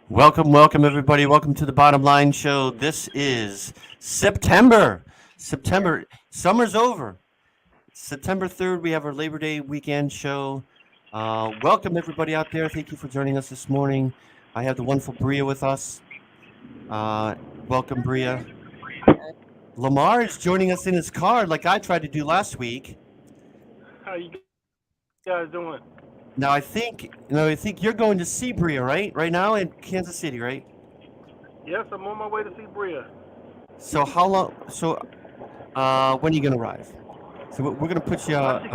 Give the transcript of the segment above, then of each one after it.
Welcome, everybody. Welcome to the Bottom Line Show. This is September. September. Summer's over. September 3rd, we have our Labor Day weekend show. Welcome, everybody out there. Thank you for joining us this morning. I have the wonderful Bria with us. Welcome, Bria. Lamar is joining us in his car like I tried to do last week. How you guys doing? Now, I think you're going to see Bria, right? Right now in Kansas City, right? Yes, I'm on my way to see Bria. So how long? When are you gonna arrive? So we're gonna put you I should,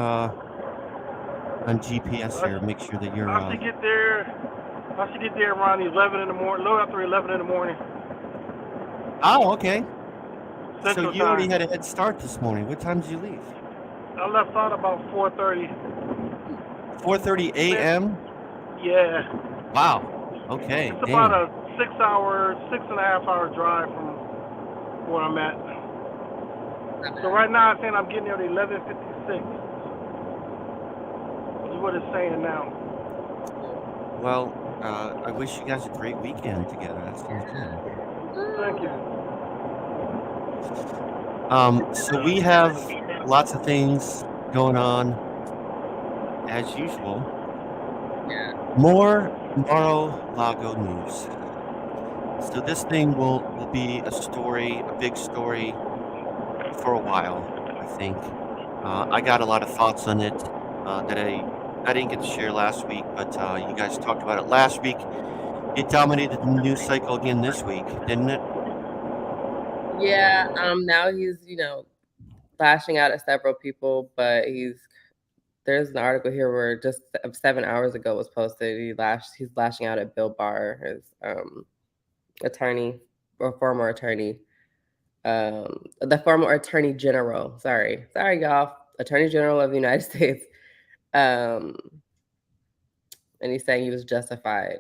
on GPS I here. should, Make sure that you're. I should get there. I should get there around 11 in the morning, a little after 11 in the morning, Oh, okay. So Central you already Time. had a head start this morning. What time did you leave? I left out about 4:30. 4:30 Man, a.m. yeah, Wow. Okay. it's about Dang. a 6 hour, 6.5 hour drive from where I'm at. So right now, I'm saying I'm getting there at 11:56. Is what it's saying now. Well, I wish you guys a great weekend together. That sounds good. Thank you. So we have lots of things going on as usual. More Mar-a-Lago news. So this thing will be a story, a big story for a while, I think. I got a lot of thoughts on it that I didn't get to share last week, but you guys talked about it last week. It dominated the news cycle again this week, didn't it? Yeah, now he's lashing out at several people, but there's an article here where just 7 hours ago was posted. He's lashing out at Bill Barr, his attorney or former attorney, the former attorney general. Sorry, y'all, attorney general of the United States. And he's saying he was justified.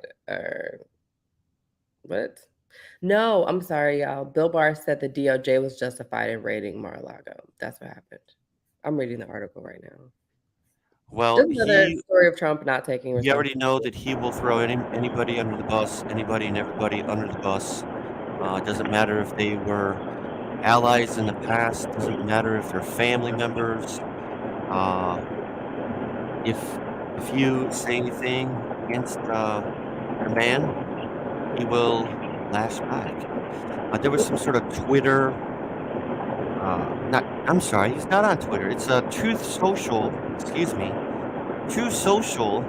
What? No, I'm sorry, y'all. Bill Barr said the DOJ was justified in raiding Mar-a-Lago. That's what happened. I'm reading the article right now. Well, Just another story of Trump not taking you already know responsibility. that he will throw anybody under the bus, anybody and everybody under the bus. It doesn't matter if they were allies in the past. Doesn't matter if they're family members. Uh, if you say anything against your man, he will lash back. There was some sort of Twitter. Not. I'm sorry. He's not on Twitter. It's Truth Social. Excuse me. Truth Social.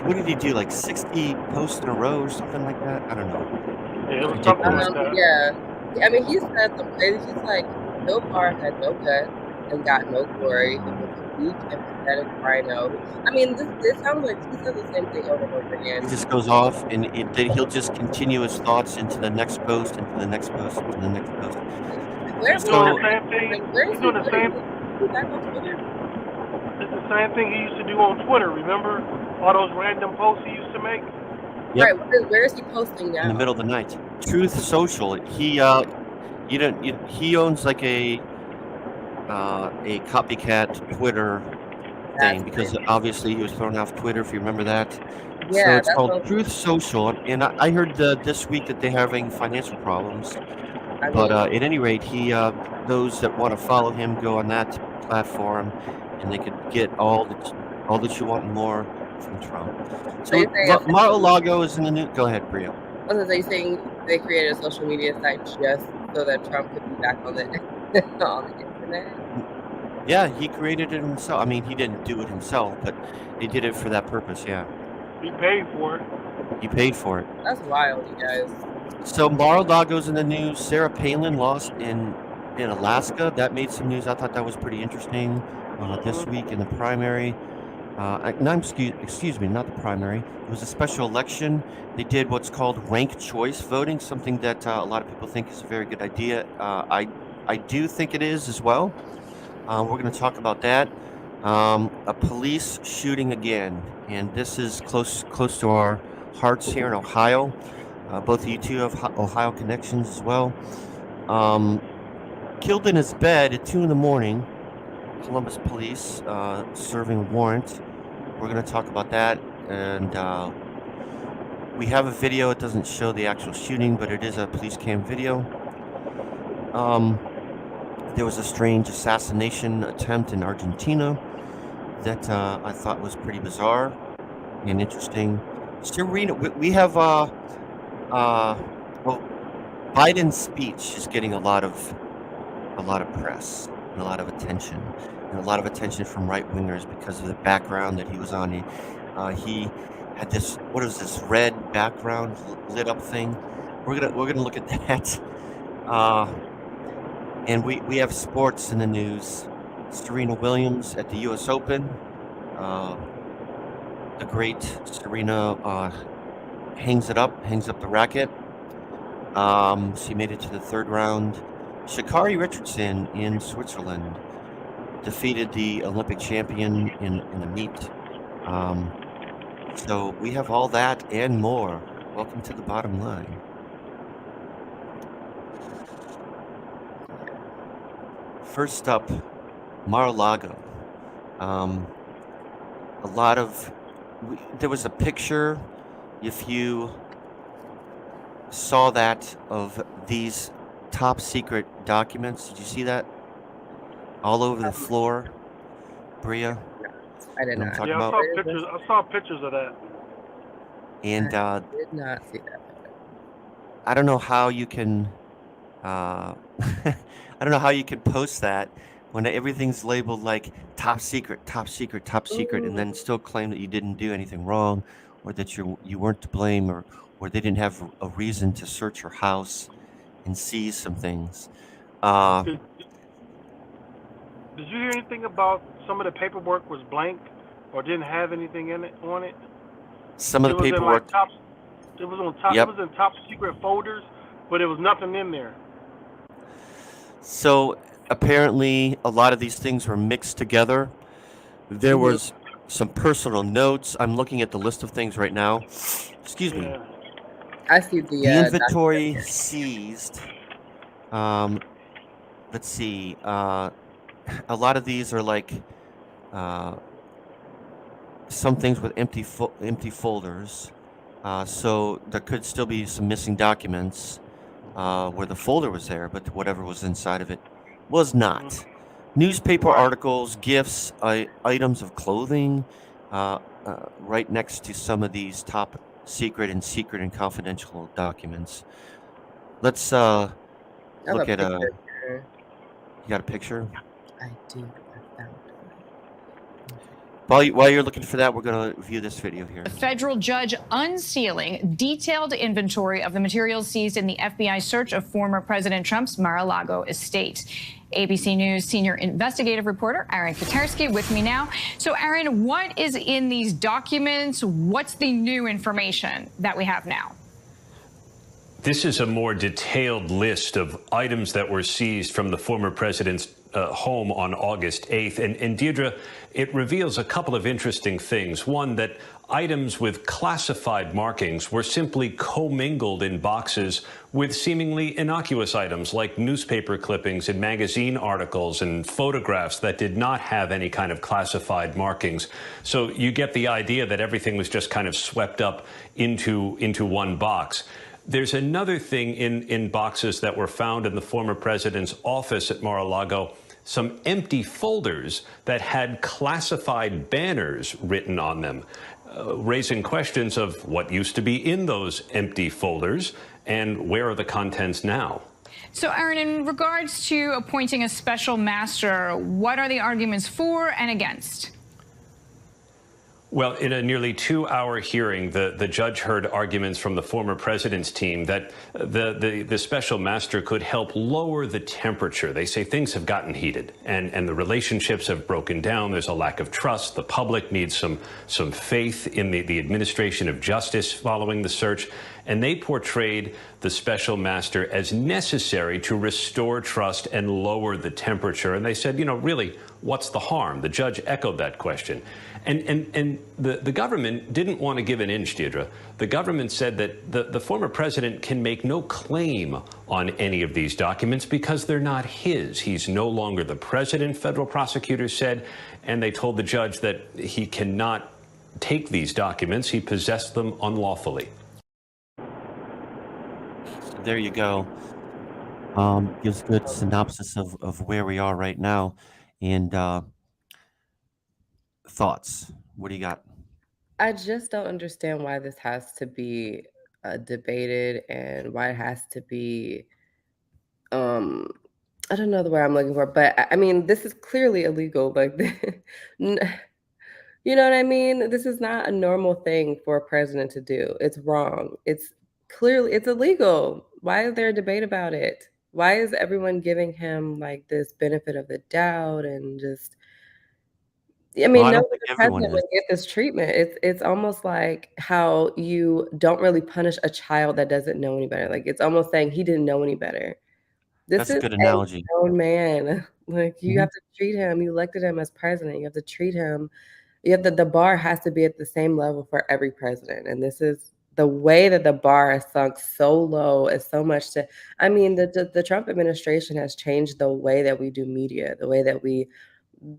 What did he do? Like 60 posts in a row or something like that? I don't know. Yeah, it was something Ridiculous. like that. Yeah. I mean, he said some crazy. He's like, Bill Barr had no guts and got no glory. He was a weak and pathetic rhino. I mean, this sounds like he says the same thing over and over again. He just goes off, and then he'll just continue his thoughts into the next post, into the next post, into the next post. He's doing the same thing. He's doing the same. Back on Twitter? It's the same thing he used to do on Twitter. Remember all those random posts he used to make? Yep. Right. Where is he posting now? In the middle of the night. Truth Social. He he owns like a copycat Twitter thing because obviously he was thrown off Twitter. If you remember that. Yeah, so it's that's called what- Truth Social, and I heard this week that they're having financial problems. But at any rate, he those that want to follow him go on that platform, and they could get all that you want and more from Trump. So you're saying- Mar-a-Lago is in the new. Go ahead, Bria. I was gonna say, saying they created a social media site just so that Trump could be back on the on the internet. Yeah, he created it himself. I mean, he didn't do it himself, but he did it for that purpose. Yeah, He paid for it. he paid for it. That's wild, you guys. So Mar-a-Lago's in the news. Sarah Palin lost in Alaska. That made some news. I thought that was pretty interesting this week in the primary. No, excuse me, not the primary. It was a special election. They did what's called ranked choice voting, something that a lot of people think is a very good idea. I do think it is as well. We're going to talk about that. A police shooting again, and this is close to our hearts here in Ohio. Both of you two have Ohio connections as well. Killed in his bed at 2 a.m. Columbus police serving a warrant. We're going to talk about that. and we have a video. It doesn't show the actual shooting, but it is a police cam video. There was a strange assassination attempt in Argentina that I thought was pretty bizarre and interesting. Serena, we have well, Biden's speech is getting a lot of press and a lot of attention, from right wingers because of the background that he was on. He had this, what is this red background lit up thing? We're gonna look at that. And we have sports in the news. Serena Williams at the U.S. Open. The great Serena hangs up the racket. She made it to the third round. Sha'Carri Richardson in Switzerland defeated the Olympic champion in a meet. So we have all that and more. Welcome to the bottom line. First up, Mar-a-Lago. There was a picture, if you saw that, of these top secret documents. Did you see that? All over the floor, Bria? I did not. Yeah, I saw pictures of that. And I did not see that. I don't know how you can I don't know how you can post that when everything's labeled like top secret, and then still claim that you didn't do anything wrong, or that you weren't to blame, or they didn't have a reason to search your house and seize some things. Did you hear anything about some of the paperwork was blank or didn't have anything on it? Some of the paperwork. It was in top secret folders, but there was nothing in there. So apparently a lot of these things were mixed together. There was some personal notes. I'm looking at the list of things right now. Excuse me. I see the inventory seized. Let's see. A lot of these are like some things with empty folders. So there could still be some missing documents where the folder was there, but whatever was inside of it was not. Newspaper articles, gifts, items of clothing, right next to some of these top secret and confidential documents. Let's look at a. You got a picture? I do. I found While you're looking for that, we're going to view this video here. A federal judge unsealing detailed inventory of the materials seized in the FBI search of former President Trump's Mar-a-Lago estate. ABC News senior investigative reporter Aaron Katersky with me now. So, Aaron, what is in these documents? What's the new information that we have now? This is a more detailed list of items that were seized from the former president's home on August 8th. And Deirdre, it reveals a couple of interesting things. One, that items with classified markings were simply commingled in boxes with seemingly innocuous items like newspaper clippings and magazine articles and photographs that did not have any kind of classified markings. So you get the idea that everything was just kind of swept up into one box. There's another thing in boxes that were found in the former president's office at Mar-a-Lago, some empty folders that had classified banners written on them, raising questions of what used to be in those empty folders and where are the contents now. So, Aaron, in regards to appointing a special master, what are the arguments for and against? Well, in a nearly 2-hour hearing, the judge heard arguments from the former president's team that the special master could help lower the temperature. They say things have gotten heated and the relationships have broken down. There's a lack of trust. The public needs some faith in the administration of justice following the search. And they portrayed the special master as necessary to restore trust and lower the temperature. And they said, you know, really, what's the harm? The judge echoed that question. And the government didn't want to give an inch, Deirdre. The government said that the former president can make no claim on any of these documents because they're not his. He's no longer the president, federal prosecutors said, and they told the judge that he cannot take these documents. He possessed them unlawfully. So there you go. Gives a good synopsis of where we are right now. And thoughts. What do you got? I just don't understand why this has to be debated and why it has to be. I don't know the word I'm looking for, but I mean, this is clearly illegal. Like, n- you know what I mean? This is not a normal thing for a president to do. It's wrong. It's illegal. Why is there a debate about it? Why is everyone giving him like this benefit of the doubt and just I Well, mean, I no don't other think everyone president is. would get this treatment. It's almost like how you don't really punish a child that doesn't know any better. Like, it's almost saying he didn't know any better. This That's a is good a analogy. grown man. Like, you Mhm. have to treat him. You elected him as president. You have to treat him. You have the bar has to be at the same level for every president. And this is the way that the bar has sunk so low is so much to. I mean, the Trump administration has changed the way that we do media, the way that we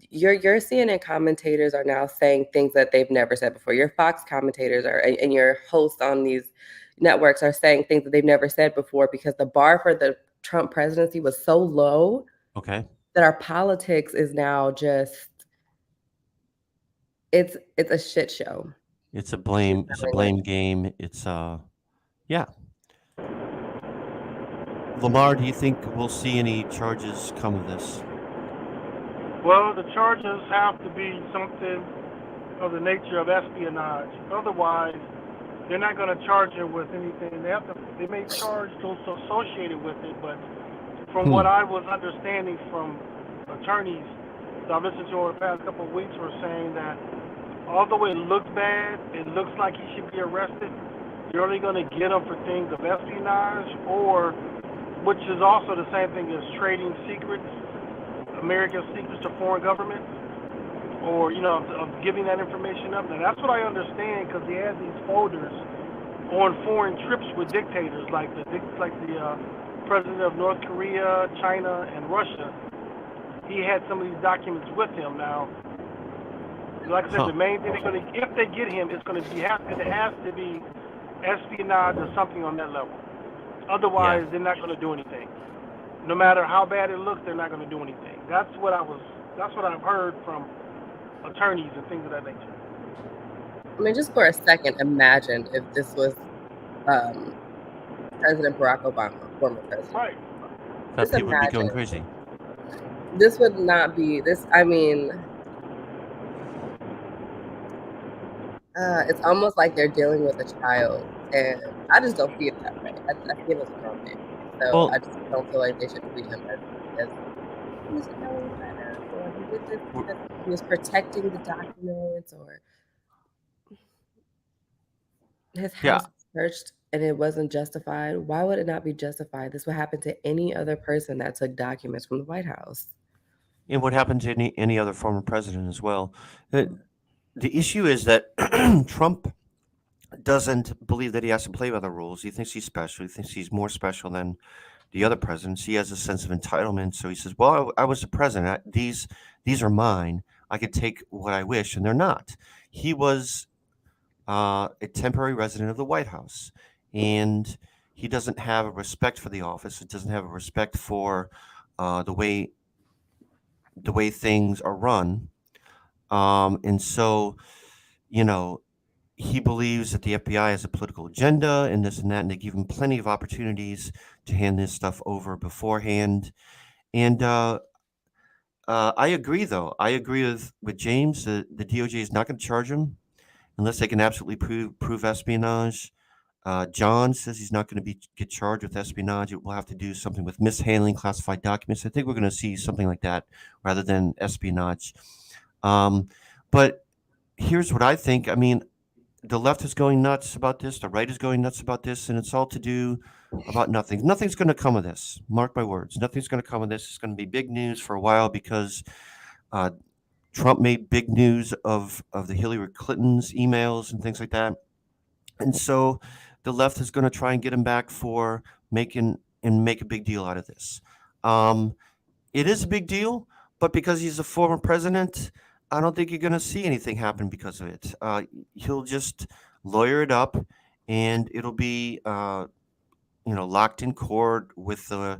your CNN commentators are now saying things that they've never said before. Your Fox commentators are and your hosts on these networks are saying things that they've never said before because the bar for the Trump presidency was so low Okay. that our politics is now just it's a shit show. It's a You're blame. It's a telling us. blame game. It's yeah. Lamar, do you think we'll see any charges come of this? Well, the charges have to be something of the nature of espionage. Otherwise, they're not going to charge him with anything. They may charge those associated with it, but from what I was understanding from attorneys that I've listened to over the past couple of weeks were saying that although it looks bad, it looks like he should be arrested, you're only going to get him for things of espionage or, which is also the same thing as trading secrets, American secrets to foreign governments, or, of giving that information up. Now, that's what I understand because he has these folders on foreign trips with dictators like the president of North Korea, China, and Russia. He had some of these documents with him. Now, like I said, the main thing if they get him, it has to be espionage or something on that level. Otherwise, they're not going to do anything. No matter how bad it looks, they're not going to do anything. That's what I've heard from attorneys and things of that nature. I mean, just for a second, imagine if this was President Barack Obama, former president. Right. That people would be going crazy. This would not be this. I mean, it's almost like they're dealing with a child, and I just don't see it that way. I see him as a grown man, so I just don't feel like they should treat him as he should know better, or he did this because he was protecting the documents, or his house was searched and it wasn't justified. Why would it not be justified? This would happen to any other person that took documents from the White House. And what happened to any other former president as well. The issue is that Trump doesn't believe that he has to play by the rules. He thinks he's special. He thinks he's more special than the other presidents. He has a sense of entitlement. So he says, well, I was the president. These are mine. I could take what I wish, and they're not. He was a temporary resident of the White House, and he doesn't have a respect for the office. It doesn't have a respect for the way things are run. And so, he believes that the FBI has a political agenda and this and that, and they give him plenty of opportunities to hand this stuff over beforehand. And I agree, though. I agree with James. The DOJ is not going to charge him unless they can absolutely prove espionage. John says he's not going to get charged with espionage. It will have to do something with mishandling classified documents. I think we're going to see something like that rather than espionage. But here's what I think. I mean, the left is going nuts about this. The right is going nuts about this, and it's all to do about nothing. Nothing's going to come of this. Mark my words. Nothing's going to come of this. It's going to be big news for a while because Trump made big news of the Hillary Clinton's emails and things like that. And so the left is going to try and get him back for make a big deal out of this. It is a big deal, but because he's a former president, I don't think you're going to see anything happen because of it. He'll just lawyer it up, and it'll be locked in court with the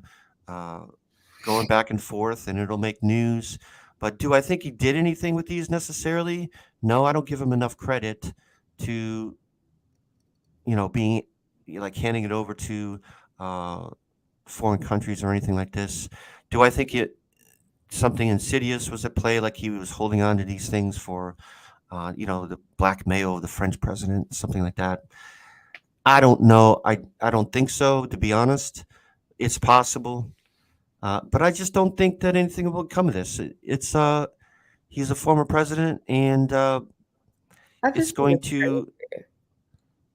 going back and forth, and it'll make news. But do I think he did anything with these necessarily? No, I don't give him enough credit to being like handing it over to foreign countries or anything like this. Do I think something insidious was at play, like he was holding on to these things for the blackmail of the French president, something like that? I don't know. I don't think so, to be honest. It's possible. But I just don't think that anything will come of this. He's a former president, and I it's just think going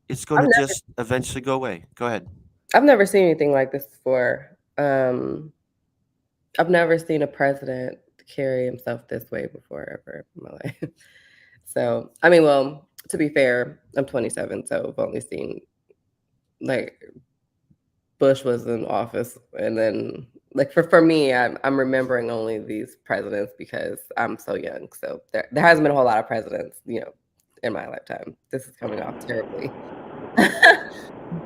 it's to I've never, just eventually go away. Go ahead. I've never seen anything like this before. I've never seen a president carry himself this way before ever in my life. So, I mean, well, to be fair, I'm 27, so I've only seen like Bush was in office, and then like for me, I'm remembering only these presidents because I'm so young. So there hasn't been a whole lot of presidents, in my lifetime. This is coming off terribly.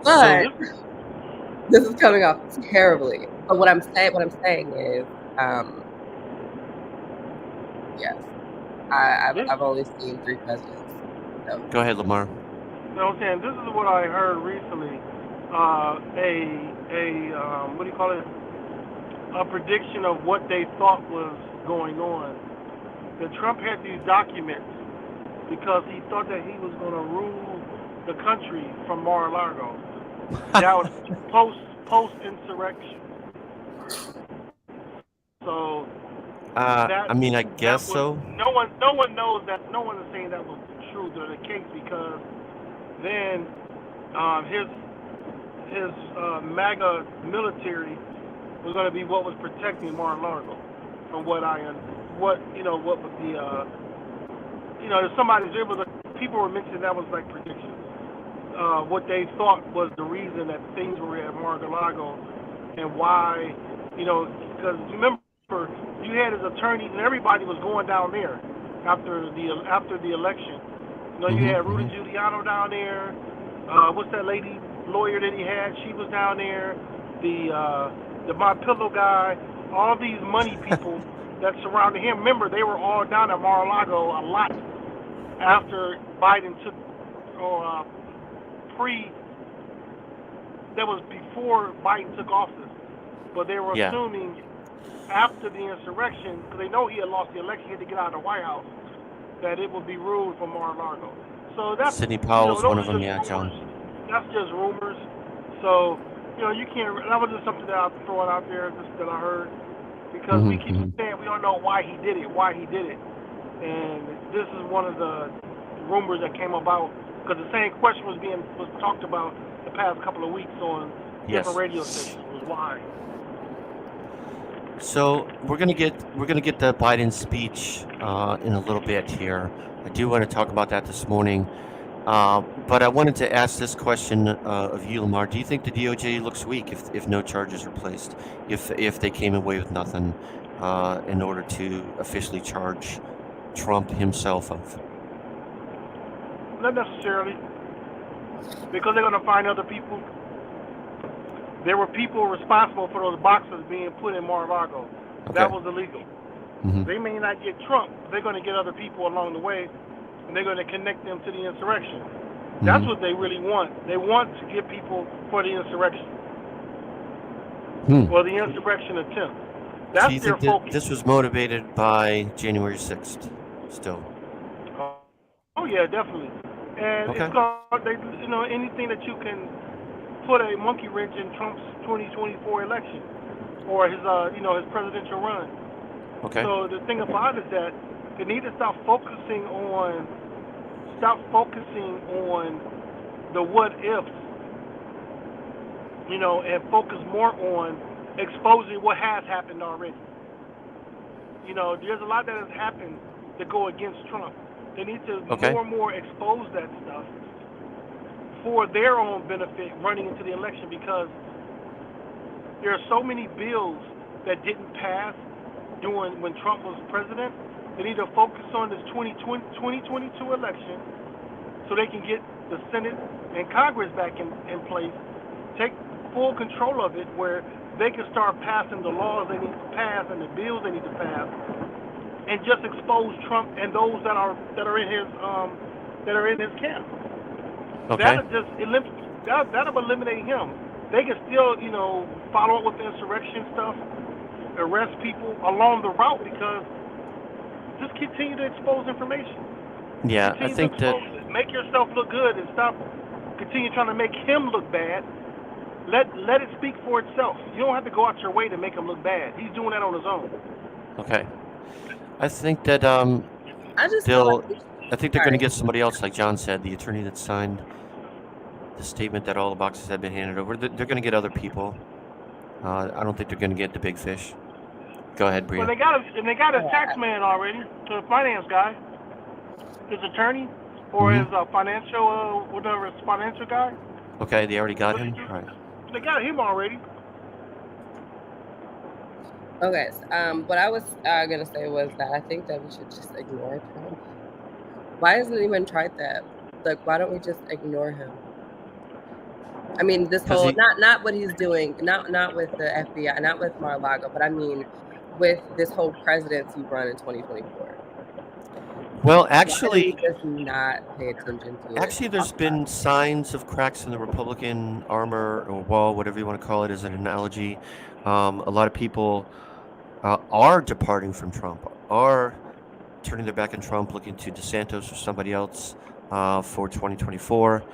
But this is coming off terribly. But what I'm saying is, yes, I've only seen 3 presidents. So. Go ahead, Lamar. I'm saying this is what I heard recently. What do you call it? A prediction of what they thought was going on. That Trump had these documents because he thought that he was going to rule the country from Mar-a-Lago. That was post-insurrection. So I mean, I guess so. No one knows that. No one is saying that was true to the case, because then his MAGA military was going to be what was protecting Mar-a-Lago, from what was the people were mentioning that was like predictions. What they thought was the reason that things were at Mar-a-Lago, and why, because remember, you had his attorneys and everybody was going down there after the election. You had Rudy Giuliani down there. What's that lady lawyer that he had? She was down there. The My Pillow guy. All these money people that surrounded him. Remember, they were all down at Mar-a-Lago a lot after Biden took, that was before Biden took office. But they were assuming after the insurrection, because they know he had lost the election, he had to get out of the White House, that it would be ruled from Mar-a-Lago. So that's Sidney Powell's one of them, John. That's just rumors. So, you can't. That was just something that I'm throwing out there, just that I heard, because we keep saying we don't know why he did it, and this is one of the rumors that came about, because the same question was talked about the past couple of weeks on different radio stations. Was why. So we're gonna get the Biden speech in a little bit here. I do want to talk about that this morning, but I wanted to ask this question of you, Lamar. Do you think the DOJ looks weak if no charges are placed, if they came away with nothing in order to officially charge Trump himself of? Not necessarily, because they're going to find other people. There were people responsible for those boxes being put in Mar-a-Lago. Okay. That was illegal. They may not get Trump, but they're going to get other people along the way, and they're going to connect them to the insurrection. That's what they really want. They want to get people for the insurrection. Or the insurrection attempt. That's so you their think focus. This was motivated by January 6th still? Oh yeah, definitely. And it's called, anything that you can put a monkey wrench in Trump's 2024 election, or his presidential run. Okay. So the thing about it is that they need to stop focusing on the what ifs, and focus more on exposing what has happened already. There's a lot that has happened to go against Trump. They need to more and more expose that stuff for their own benefit running into the election, because there are so many bills that didn't pass when Trump was president They need to focus on this 2022 election so they can get the Senate and Congress back in place, take full control of it where they can start passing the laws they need to pass and the bills they need to pass, and just expose Trump and those that are in his camp. Okay. That'll eliminate him. They can still, follow up with the insurrection stuff, arrest people along the route, because just continue to expose information. Yeah, I think that Make yourself look good and stop continue trying to make him look bad. Let it speak for itself. You don't have to go out your way to make him look bad. He's doing that on his own. okay. I think that I just feel I think they're going to get somebody else, like John said, the attorney that signed the statement that all the boxes have been handed over. They're going to get other people. I don't think they're going to get the big fish. Go ahead, Bria. Well, they got a tax man already, the finance guy, his attorney, or his financial guy. Okay, they already got him. All right. They got him already. Okay. What I was gonna say was that I think that we should just ignore Trump. Why hasn't anyone tried that? Like, why don't we just ignore him? I mean, this whole not what he's doing, not with the FBI, not with Mar-a-Lago, but I mean with this whole presidency run in 2024. Well, actually, just not pay attention to it. Actually, there's been signs of cracks in the Republican armor or wall, whatever you want to call it, as an analogy. A lot of people are departing from Trump, are turning their back on Trump, looking to DeSantis or somebody else for 2024.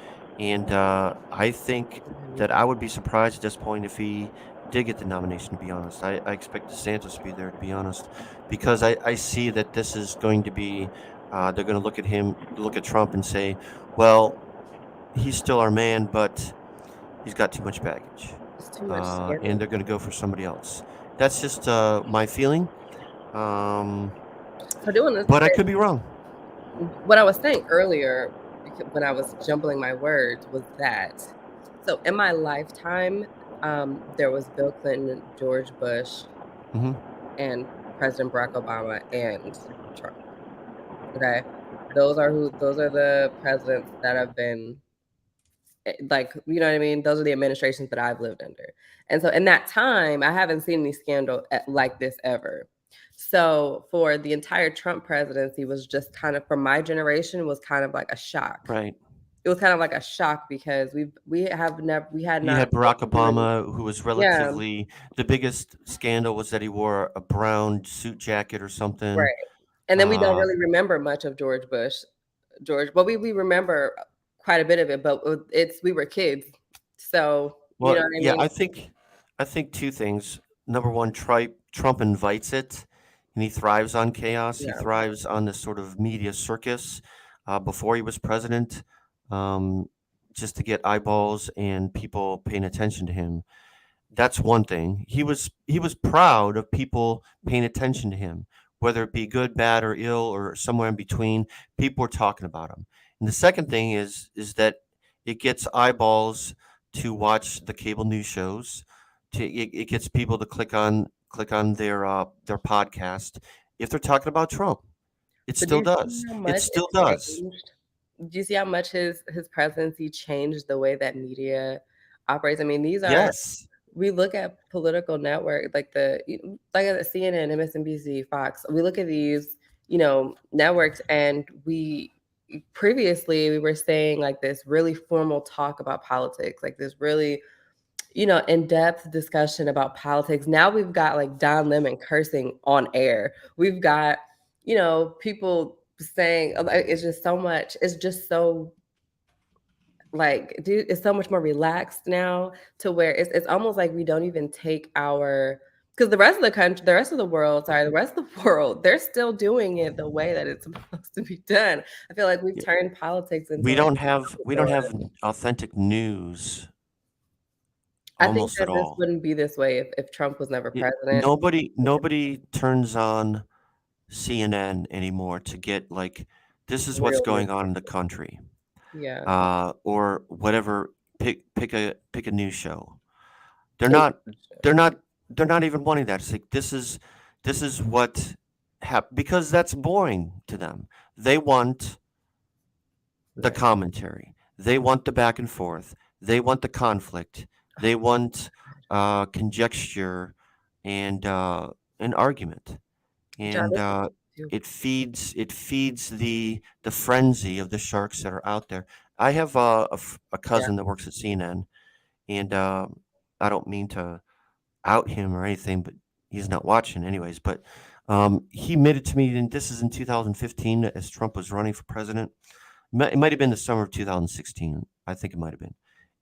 And I think that I would be surprised at this point if he did get the nomination, to be honest. I expect DeSantis to be there, to be honest, because I see that this is going to be, they're going to look at Trump and say, well, he's still our man, but he's got too much baggage. It's too much and they're going to go for somebody else. That's just my feeling. So doing this, but I could be wrong. What I was saying earlier, when I was jumbling my words, was that, so in my lifetime, there was Bill Clinton, George Bush, and President Barack Obama, and Trump. Okay, those are the presidents that have been, like, you know what I mean? Those are the administrations that I've lived under. And so in that time, I haven't seen any scandal like this ever. So for the entire Trump presidency was just kind of, for my generation, was kind of like a shock. Right. It was kind of like a shock because we had Barack Obama, who was relatively, the biggest scandal was that he wore a brown suit jacket or something. Right. And then we don't really remember much of George Bush. Well, we remember quite a bit of it, but we were kids. So, well, you know what I mean? I think two things. Number one, Trump invites it, and he thrives on chaos. Yeah. He thrives on this sort of media circus before he was president, just to get eyeballs and people paying attention to him. That's one thing. He was proud of people paying attention to him, whether it be good, bad, or ill, or somewhere in between. People were talking about him. And the second thing is that it gets eyeballs to watch the cable news shows. It gets people to click on their podcast if they're talking about Trump. It still does. It still does. Do you see how much his presidency changed the way that media operates? I mean, these are, yes. We look at political network like CNN, MSNBC, Fox. We look at these, networks, and previously we were saying like this really formal talk about politics, like this really, in-depth discussion about politics. Now we've got like Don Lemon cursing on air. We've got, people saying, it's just so much. It's just so, like, dude, it's so much more relaxed now, to where it's almost like we don't even take because the rest of the world, they're still doing it the way that it's supposed to be done. I feel like we've turned politics into, we don't have authentic news. I think that this wouldn't be this way if Trump was never president. Nobody turns on CNN anymore to get like, this is what's going on in the country. Yeah. Or whatever. Pick a news show. They're not even wanting that. It's like, this is what because that's boring to them. They want the Right. commentary. They want the back and forth. They want the conflict. They want conjecture and an argument. John, And this is you. it feeds the frenzy of the sharks that are out there. I have a Yeah. cousin that works at CNN, and I don't mean to out him or anything, but he's not watching anyways. But he admitted to me, and this is in 2015, as Trump was running for president. It might have been the summer of 2016. I think it might have been.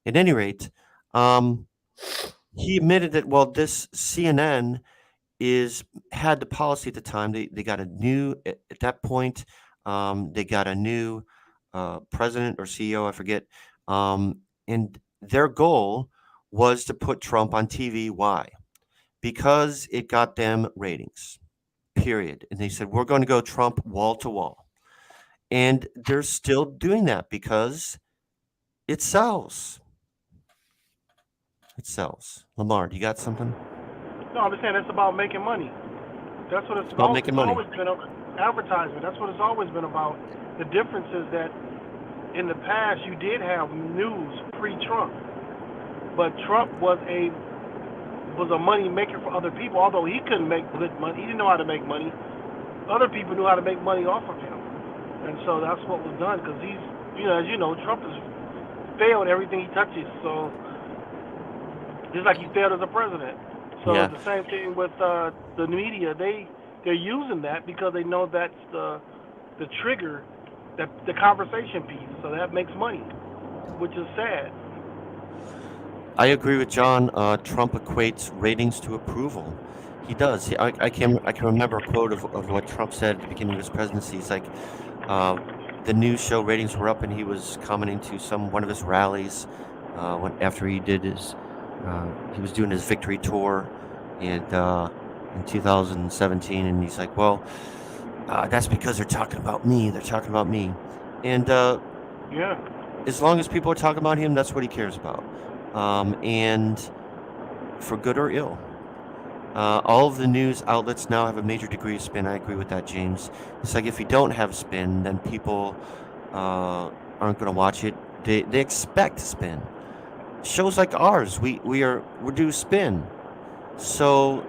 At any rate, um, he admitted that this CNN is had the policy at the time. They got a new at that point. They got a new president or CEO, I forget, and their goal was to put Trump on TV. Why? Because it got them ratings. Period. And they said we're going to go Trump wall to wall, and they're still doing that because it sells. It sells. Lamar, do you got something? No, I'm just saying it's about making money. That's what it's About making money. always been advertisement. That's what it's always been about. The difference is that in the past you did have news pre-Trump, but Trump was a money maker for other people. Although he couldn't make good money, he didn't know how to make money. Other people knew how to make money off of him, and so that's what was done. Because he's, as you know, Trump has failed everything he touches. So just like he failed as a president. So Yeah. the same thing with the media. They're using that because they know that's the trigger, that the conversation piece. So that makes money, which is sad. I agree with John. Trump equates ratings to approval. He does. I can remember a quote of what Trump said at the beginning of his presidency. He's like, the news show ratings were up, and he was commenting to one of his rallies after he did he was doing his victory tour, and in 2017, and he's like, well, that's because they're talking about me. They're talking about me, and Yeah. as long as people are talking about him, that's what he cares about. And for good or ill. All of the news outlets now have a major degree of spin. I agree with that, James. It's like if you don't have spin, then people aren't going to watch it. They expect spin. Shows like ours, we do spin. So,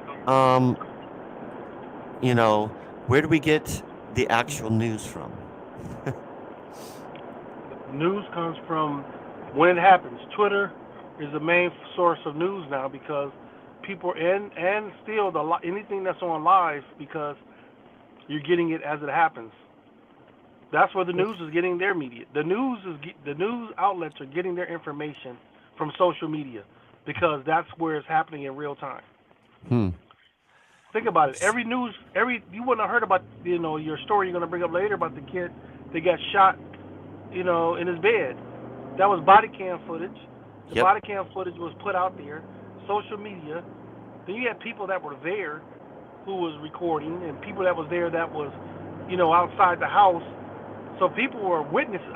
where do we get the actual news from? News comes from when it happens. Twitter is the main source of news now because people and still anything that's on live, because you're getting it as it happens. That's where the news is getting their media. The news outlets are getting their information from social media because that's where it's happening in real time. Think about it. You wouldn't have heard about your story you're going to bring up later about the kid that got shot in his bed. That was body cam footage. The Yep. body cam footage was put out there, social media. Then you had people that were there who was recording, and people that was there that was, outside the house. So people were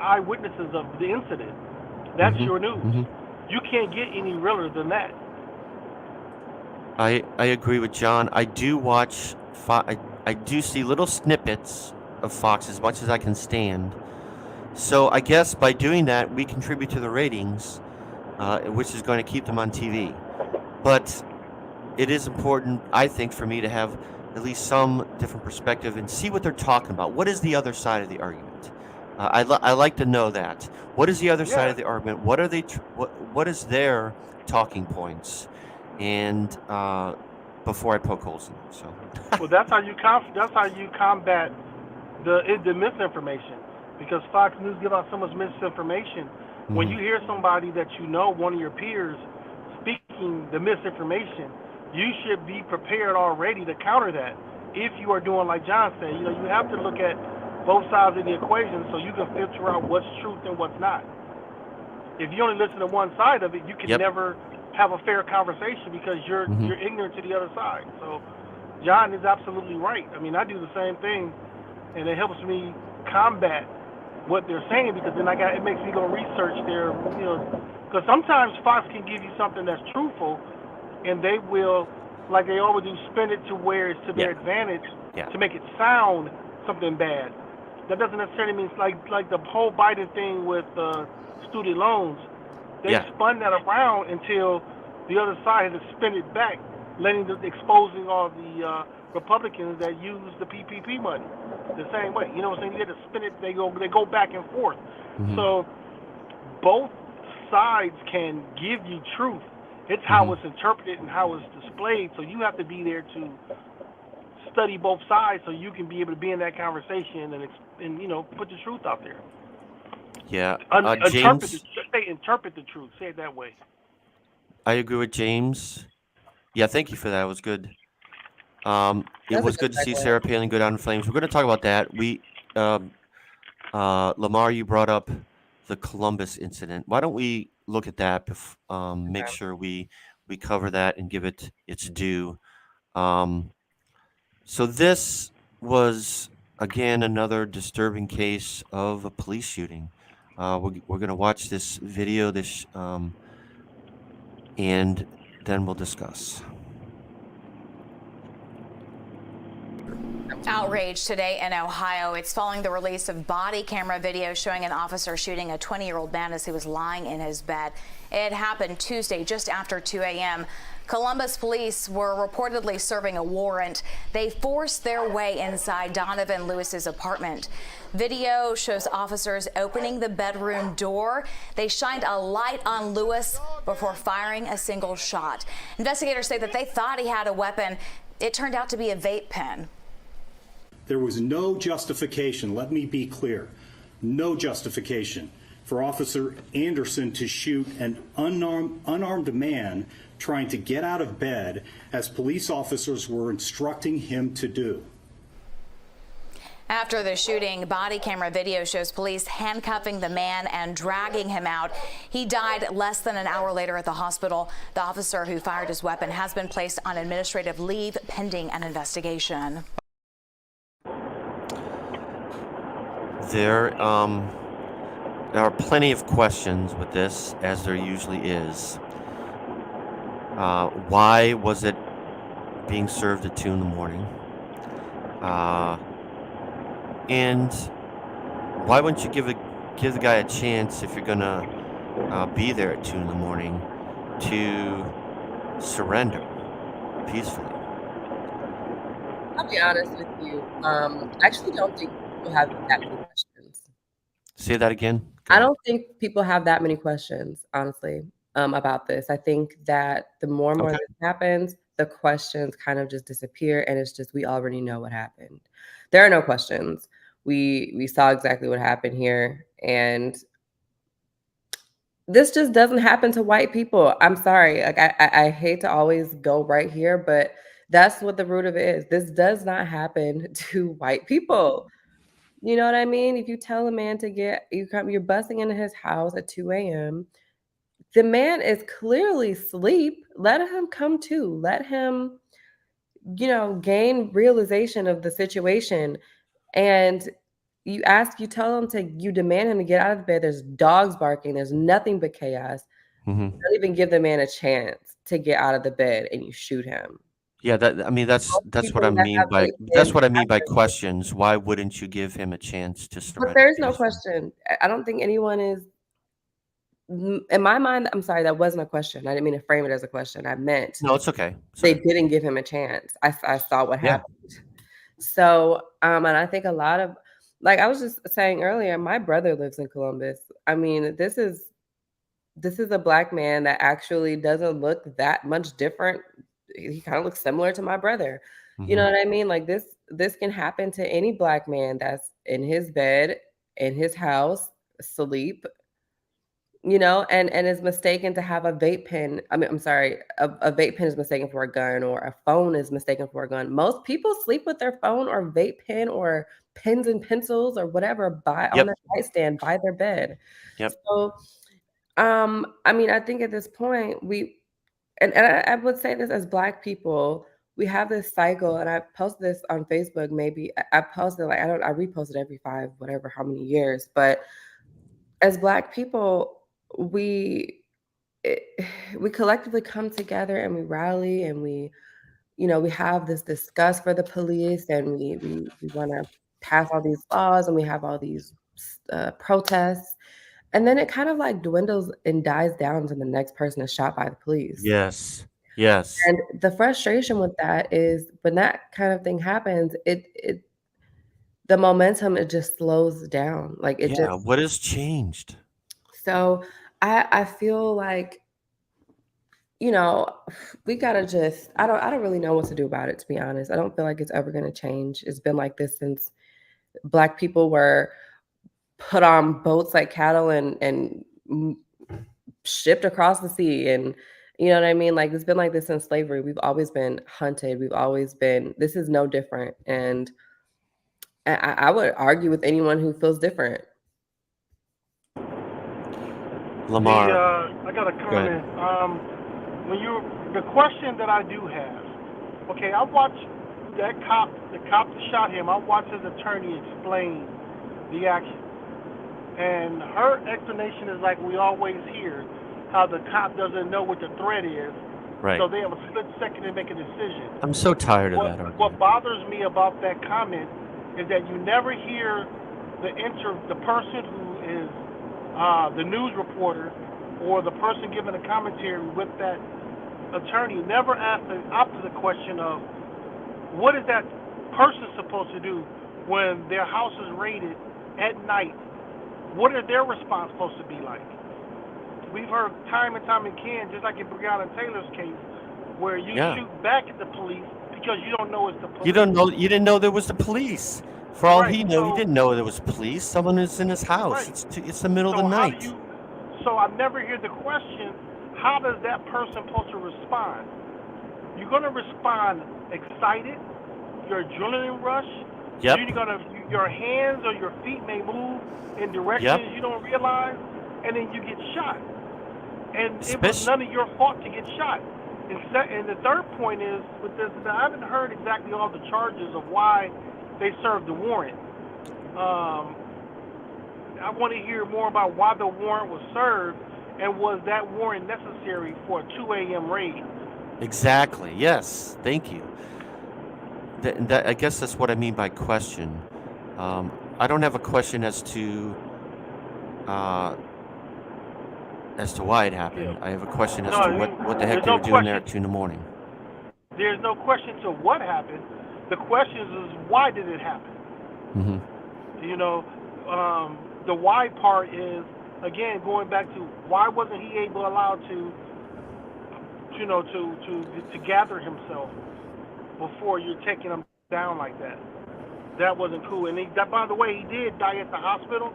eyewitnesses of the incident. That's your news. You can't get any realer than that. I agree with John. I do watch. I do see little snippets of Fox as much as I can stand. So I guess by doing that, we contribute to the ratings, which is going to keep them on TV. But it is important, I think, for me to have at least some different perspective and see what they're talking about. What is the other side of the argument? I like to know that. What is the other side of the argument? What are they? What is their talking points? And before I poke holes in them. So. Well, that's how you combat the misinformation, because Fox News give out so much misinformation. When you hear somebody that one of your peers, speaking the misinformation, you should be prepared already to counter that. If you are doing like John said, you have to look at both sides of the equation so you can filter out what's truth and what's not. If you only listen to one side of it, you can never have a fair conversation because you're ignorant to the other side. So John is absolutely right. I mean, I do the same thing, and it helps me combat what they're saying because then it makes me go research their, because sometimes Fox can give you something that's truthful, and they will like they always do, spin it to where it's to their advantage to make it sound something bad. That doesn't necessarily mean like the whole Biden thing with student loans. They spun that around until the other side has spin it back, exposing all the Republicans that use the PPP money the same way. You know what I'm saying? You get to spin it. They go back and forth. Mm-hmm. So both sides can give you truth. It's how it's interpreted and how it's displayed. So you have to be there to study both sides so you can be able to be in that conversation and you know, put the truth out there. Yeah, James. Interpret the truth. Say it that way. I agree with James. Yeah, thank you for that. It was good. It was good to see Sarah Palin go down in flames. We're going to talk about that. Lamar, you brought up the Columbus incident. Why don't we look at that? Make sure we cover that and give it its due. So this was again another disturbing case of a police shooting. We're going to watch this video. And then we'll discuss. Outrage today in Ohio. It's following the release of body camera video showing an officer shooting a 20-year-old man as he was lying in his bed. It happened Tuesday just after 2 a.m. Columbus police were reportedly serving a warrant. They forced their way inside Donovan Lewis's apartment. Video shows officers opening the bedroom door. They shined a light on Lewis before firing a single shot. Investigators say that they thought he had a weapon. It turned out to be a vape pen. There was no justification, let me be clear, no justification for Officer Anderson to shoot an unarmed man trying to get out of bed as police officers were instructing him to do. After the shooting, body camera video shows police handcuffing the man and dragging him out. He died less than an hour later at the hospital. The officer who fired his weapon has been placed on administrative leave pending an investigation. There are plenty of questions with this, as there usually is. Why was it being served at 2 in the morning? And why wouldn't you give the guy a chance if you're gonna be there at 2 in the morning to surrender peacefully? I'll be honest with you. I actually don't think people have that many questions. Say that again. I don't think people have that many questions, honestly, about this. I think that the more and more this happens, the questions kind of just disappear, and it's just we already know what happened. There are no questions. We saw exactly what happened here, and this just doesn't happen to white people. I'm sorry. Like I hate to always go right here, but that's what the root of it is. This does not happen to white people. You know what I mean? If you tell a man to you're busting into his house at 2 a.m. The man is clearly asleep. Let him come to. Let him, gain realization of the situation. And you demand him to get out of bed. There's dogs barking. There's nothing but chaos. Mm-hmm. You don't even give the man a chance to get out of the bed, and you shoot him. Yeah, that's what I mean by questions. Why wouldn't you give him a chance to surrender? But there's no question. I don't think anyone is. In my mind, I'm sorry, that wasn't a question. I didn't mean to frame it as a question. I meant no, it's okay. They didn't give him a chance. I saw what happened. So, and I think a lot of, like I was just saying earlier, my brother lives in Columbus. I mean, this is a Black man that actually doesn't look that much different. He kind of looks similar to my brother. Mm-hmm. You know what I mean? Like this can happen to any Black man that's in his bed, in his house, asleep, and is mistaken to have a vape pen. I mean, I'm sorry, a vape pen is mistaken for a gun, or a phone is mistaken for a gun. Most people sleep with their phone or vape pen or pens and pencils or whatever on their nightstand by their bed. Yep. So, I mean, I think at this point and I would say this as Black people, we have this cycle, and I post this on Facebook. Maybe I posted I repost it every how many years. But as Black people, we collectively come together and we rally and we we have this disgust for the police, and we want to pass all these laws, and we have all these protests, and then it kind of like dwindles and dies down when the next person is shot by the police. Yes. Yes. And the frustration with that is when that kind of thing happens, the momentum, it just slows down. Like it Yeah. just What has changed? so I feel like, we gotta just I don't really know what to do about it, to be honest. I don't feel like it's ever gonna change. It's been like this since Black people were put on boats like cattle and shipped across the sea, and you know what I mean? Like, it's been like this since slavery. We've always been hunted. This is no different. And I would argue with anyone who feels different. Lamar. I got a comment. The question that I do have, okay, I watched the cop that shot him. I watched his attorney explain the action. And her explanation is like we always hear, how the cop doesn't know what the threat is. Right. So they have a split second to make a decision. I'm so tired of that argument. What bothers me about that comment is that you never hear the person who is the news reporter or the person giving a commentary with that attorney never ask the opposite question of what is that person supposed to do when their house is raided at night? What is their response supposed to be like? We've heard time and time again, just like in Breonna Taylor's case, where you shoot back at the police because you don't know it's the police. You didn't know there was the police. For all he knew, so, he didn't know there was police. Someone is in his house. Right. It's the middle of the night. So I never hear the question, how does that person supposed to respond? You're going to respond excited, your adrenaline rush. Yep. Your hands or your feet may move in directions you don't realize, and then you get shot. And it was none of your fault to get shot. And the third point is, with this, I haven't heard exactly all the charges of why they served the warrant. I want to hear more about why the warrant was served, and was that warrant necessary for a 2 a.m. raid? Exactly. Yes. Thank you. I guess that's what I mean by question. I don't have a question as to why it happened. Yeah. I have a question as to what the heck they were doing there at 2 a.m. There's no question to what happened. The question is why did it happen? Mm-hmm. The why part is, again, going back to why wasn't he allowed to gather himself before you're taking him down like that? That wasn't cool. And by the way, he did die at the hospital.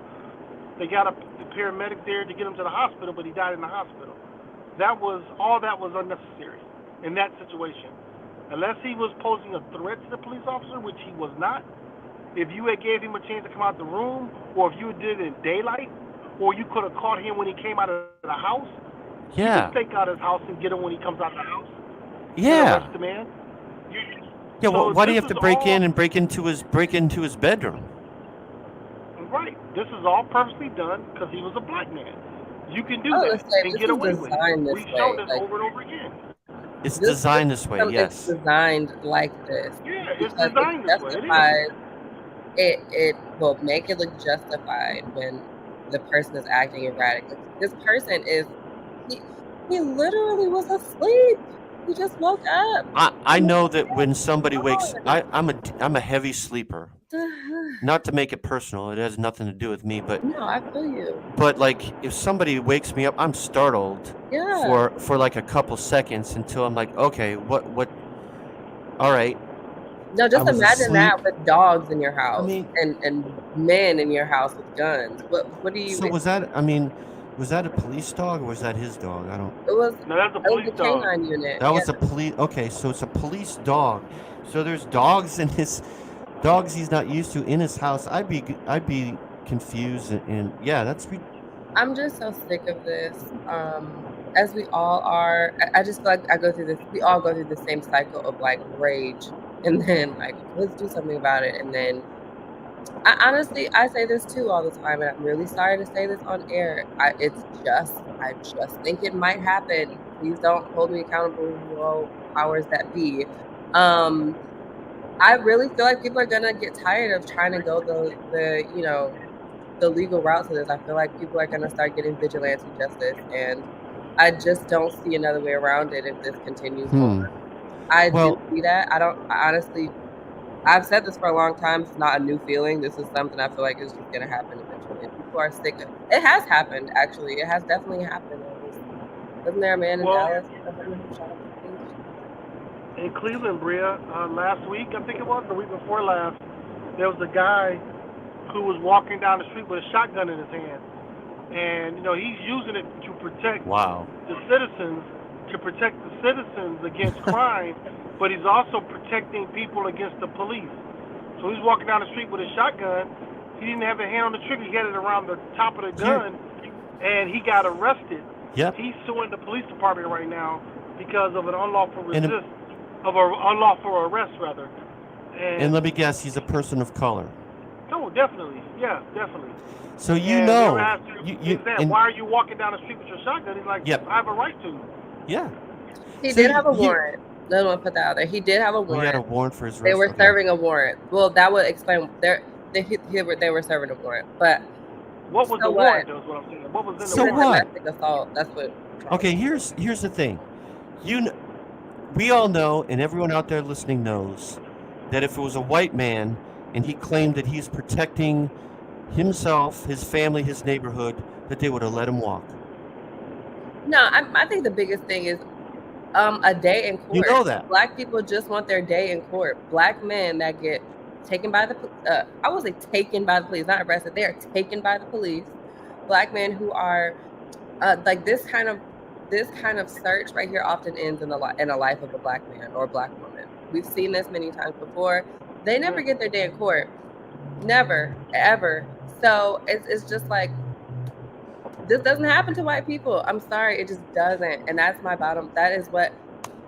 They got the paramedic there to get him to the hospital, but he died in the hospital. All that was unnecessary in that situation. Unless he was posing a threat to the police officer, which he was not. If you had gave him a chance to come out the room, or if you did it in daylight, or you could have caught him when he came out of the house. Yeah. You could stake out his house and get him when he comes out of the house. Yeah. Arrest the man. Yeah. Well, why do you have to break into his bedroom? Right. This is all purposely done because he was a black man. You can do that and get away with it. We've shown this over and over again. It's designed this way, yes. It's designed like this. Yeah, it's designed this way. It will make it look justified when the person is acting erratic. This person he literally was asleep. He just woke up. I know that when somebody wakes, I'm a heavy sleeper. Not to make it personal, it has nothing to do with me, but no, I feel you. But like, if somebody wakes me up, I'm startled for like a couple seconds until I'm like, okay, what? All right. No, just imagine that with dogs in your house and men in your house with guns. What do you? So was that a police dog or was that his dog? I don't. No, that's a police dog. Canine unit. That was a police. Okay, so it's a police dog. So there's dogs in his. Dogs he's not used to in his house. I'd be confused and that's. I'm just so sick of this. As we all are. I just feel like I go through this. We all go through the same cycle of like rage, and then like let's do something about it. And then I say this too all the time, and I'm really sorry to say this on air. I just think it might happen. Please don't hold me accountable, powers that be. I really feel like people are gonna get tired of trying to go the legal route to this. I feel like people are gonna start getting vigilante justice, and I just don't see another way around it if this continues on. I do see that. Honestly, I've said this for a long time. It's not a new feeling. This is something I feel like is just gonna happen eventually. People are sick of it. Has happened, actually. It has definitely happened. Wasn't there a man in Dallas who shot up the police? In Cleveland, Bria, last week, I think it was, the week before last, there was a guy who was walking down the street with a shotgun in his hand. And, he's using it to protect the citizens, against crime, but he's also protecting people against the police. So he's walking down the street with a shotgun. He didn't have a hand on the trigger. He had it around the top of the gun, and he got arrested. Yep. He's suing the police department right now because of an unlawful unlawful arrest, rather. And let me guess, he's a person of color. No, definitely. Yeah, definitely. So why are you walking down the street with your shotgun? He's like, I have a right to. Yeah. He did have a warrant. Let me put that out there. He did have a warrant. He had a warrant for his arrest. They were serving a warrant. Well, that would explain. They were serving a warrant. But what was the warrant? That's what I'm saying. What was in the warrant? Domestic assault. That's what. Okay, here's the thing. We all know, and everyone out there listening knows, that if it was a white man and he claimed that he's protecting himself, his family, his neighborhood, that they would have let him walk. No, I think the biggest thing is a day in court. You know that. Black people just want their day in court. Black men that get taken by the I would say taken by the police, not arrested. They are taken by the police. Black men who are like this kind of search right here often ends in a life of a black man or a black woman. We've seen this many times before. They never get their day in court. Never, ever. So it's just like, this doesn't happen to white people. I'm sorry, it just doesn't. And that's that is what,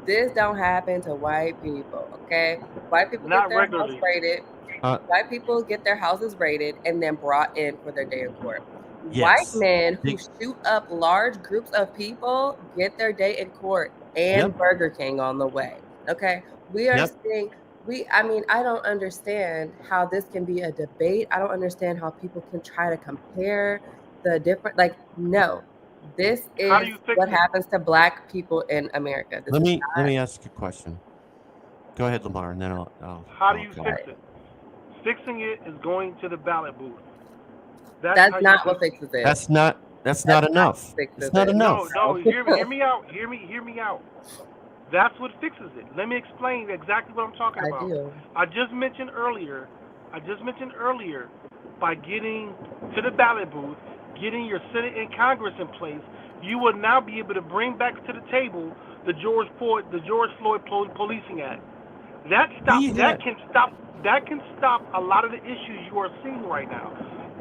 this don't happen to white people, okay? White people get their house raided. White people get their houses raided and then brought in for their day in court. Yes. White men who shoot up large groups of people get their day in court and Burger King on the way, okay? We are seeing... I don't understand how this can be a debate. I don't understand how people can try to compare the different, no, this is what happens to black people in America. Let me ask you a question. Go ahead, Lamar, and then I'll how do you fix it? Fixing it is going to the ballot booth. That's not what fixes it. That's not enough. It's not enough. No, hear me out. Hear me out. That's what fixes it. Let me explain exactly what I'm talking about. I just mentioned earlier, by getting to the ballot booth, getting your Senate and Congress in place, you will now be able to bring back to the table the George Floyd Policing Act. That can stop a lot of the issues you are seeing right now.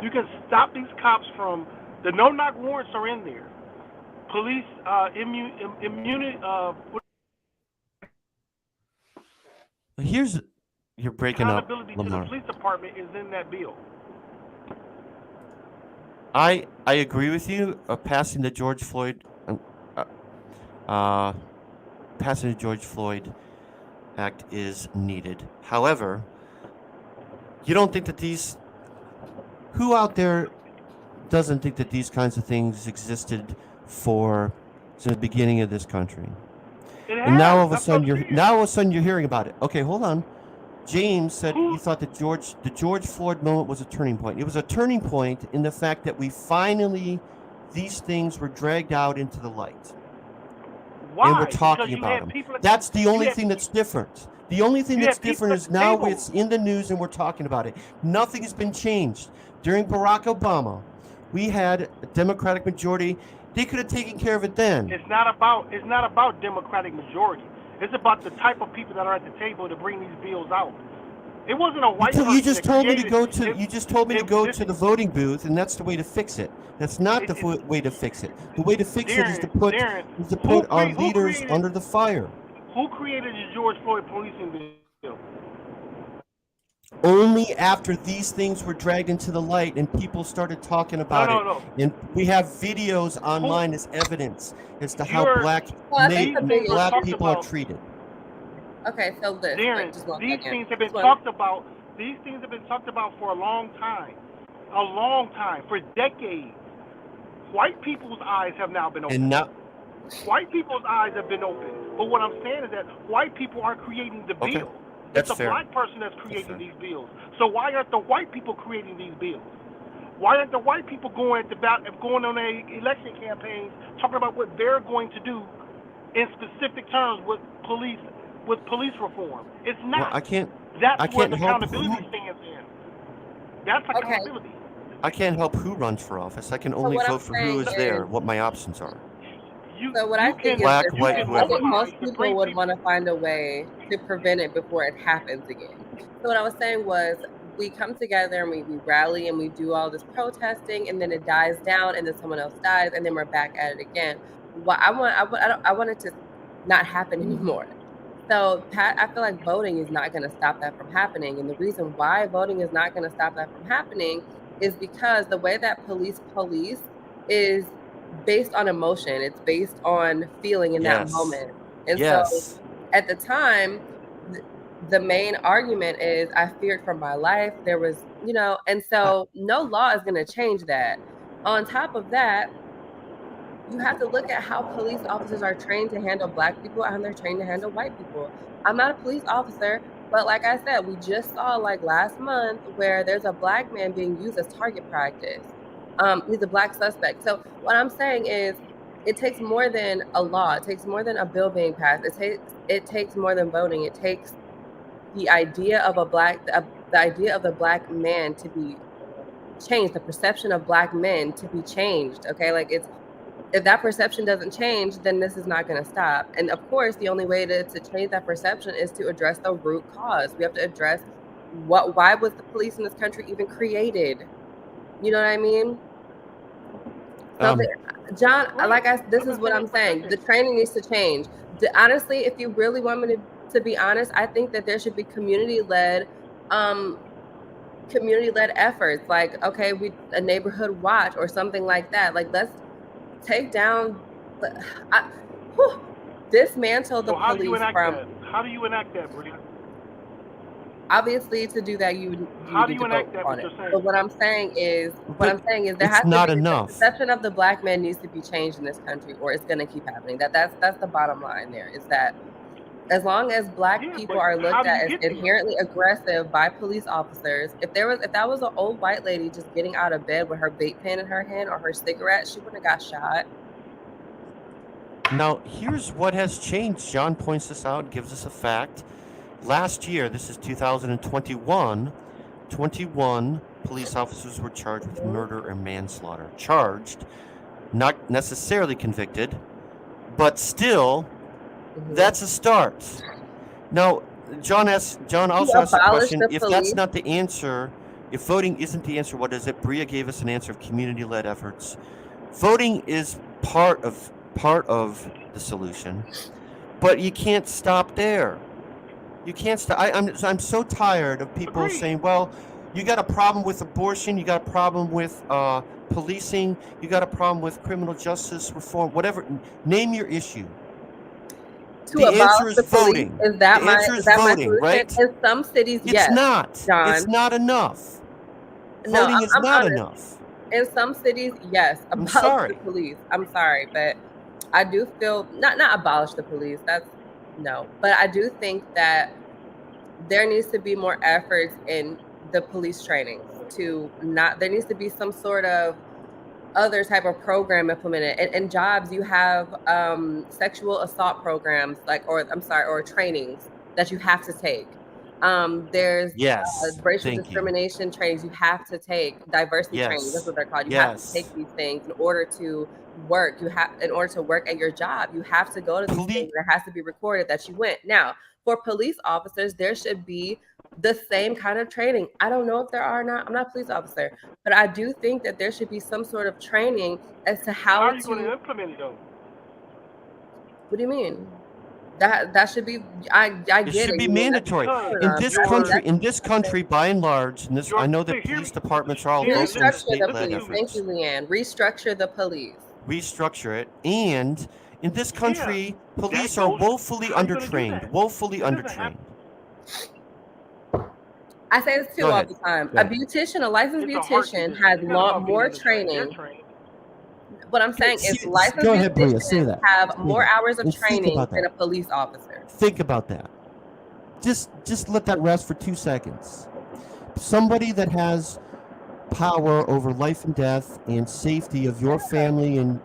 You can stop these cops from the no-knock warrants are in there. Police immunity. You're breaking up, Accountability to Lamar. the police department is in that bill. I agree with you. Passing the George Floyd Act is needed. However, you don't think that who out there doesn't think that these kinds of things existed since the beginning of this country? And now all of a sudden you're hearing about it. Okay, hold on. James said he thought that the George Floyd moment was a turning point. It was a turning point in the fact that these things were dragged out into the light. Why? And we're talking about them. That's the only thing that's different. The only thing that's different is now it's in the news and we're talking about it. Nothing has been changed. During Barack Obama, we had a Democratic majority. They could have taken care of it then. It's not about Democratic majority. It's about the type of people that are at the table to bring these bills out. It wasn't a white person. You just told me to go to the voting booth, and that's the way to fix it. That's not the way to fix it. The way to fix it is to put our leaders under the fire. Who created the George Floyd policing bill? Only after these things were dragged into the light and people started talking about it. No. And we have videos online as evidence as to how black people are treated. Okay, so this, Darren, just one these second. things have been Just one- talked about. These things have been talked about for a long time, for decades. White people's eyes have now been opened. And now, White people's eyes have been opened. But what I'm saying is that white people aren't creating the Okay, bill. that's It's a fair. black person that's creating fair. these bills. So why aren't the white people creating these bills? Why aren't the white people going on their election campaigns talking about what they're going to do in specific terms with police reform? It's not. Well, I can't That's I where can't the help accountability who- stands in. That's accountability. I can't help who runs for office. I can only what I'm vote for who is saying there, is- what my options are. So what I think Black, is white, I whoever. think most people would want to find a way to prevent it before it happens again. So what I was saying was we come together and we rally and we do all this protesting and then it dies down and then someone else dies and then we're back at it again. What I want it to not happen anymore. So I feel like voting is not going to stop that from happening. And the reason why voting is not going to stop that from happening is because the way that police is based on emotion. It's based on feeling in that Yes. moment. And Yes. so at the time, the main argument is I feared for my life. There was, and so no law is going to change that. On top of that, you have to look at how police officers are trained to handle Black people and they're trained to handle white people. I'm not a police officer, but like I said, we just saw like last month where there's a Black man being used as target practice. He's a Black suspect. So what I'm saying is it takes more than a law. It takes more than a bill being passed. It takes more than voting. It takes the idea of the idea of the Black man to be changed, the perception of Black men to be changed. Okay, like if that perception doesn't change, then this is not going to stop. And of course, the only way to change that perception is to address the root cause. We have to address why was the police in this country even created? You know what I mean? So John, this is what I'm saying. The training needs to change. Honestly, if you really want me to be honest, I think that there should be community-led efforts. Like, okay, a neighborhood watch or something like that. Like, let's take down, dismantle the police from. How do you enact that, Bria? Obviously, to do that, you need to vote on it. But what I'm saying is, there has to be the perception of the Black man needs to be changed in this country, or it's going to keep happening. That's the bottom line. There is that as long as Black people are looked at as inherently aggressive by police officers, if that was an old white lady just getting out of bed with her vape pen in her hand or her cigarette, she wouldn't have got shot. Now, here's what has changed. John points this out, gives us a fact. Last year, this is 2021, 21 police officers were charged with murder or manslaughter. Charged, not necessarily convicted, but still, that's a start. Now, John also asked the question, if that's not the answer, if voting isn't the answer, what is it? Bria gave us an answer of community-led efforts. Voting is part of the solution, but you can't stop there. You can't stop. I'm so tired of people saying, well, you got a problem with abortion, you got a problem with policing, you got a problem with criminal justice reform, whatever. Name your issue. The answer is voting. Is that the answer is voting, right? In some cities, it's yes. Not. John. It's not enough. No, Voting is not enough. In some cities, yes. Abolish the police. I'm sorry, but I do feel not abolish the police. But I do think that there needs to be more efforts in the police training there needs to be some sort of other type of program implemented. In jobs, you have sexual assault programs, or trainings that you have to take. There's racial discrimination trainings you have to take, diversity trainings, that's what they're called. You have to take these things in order to work. In order to work at your job, you have to go to these things. There has to be recorded that you went. Now, for police officers, there should be the same kind of training. I don't know if there are or not. I'm not a police officer, but I do think that there should be some sort of training as to how are you going to implement it, though? What do you mean? That should be. I get it. It should be mandatory in this country. By and large, I know that police departments are all local and state-led efforts. Thank you, Leanne. Restructure the police. Restructure it, and In this country, police that are goes- woefully how you gonna do undertrained. that? Woefully That doesn't undertrained. I say this too Go all ahead. the time. Go A ahead. beautician, a licensed It's a heart beautician, condition. has It's not about being more undertrained. They're training. trained. What I'm saying is licensed Go ahead, Bria. Say beauticians that. have Say more that. hours of And think training about than a that. police officer. Think about that. Just let that rest for 2 seconds. Somebody that has power over life and death and safety of your family and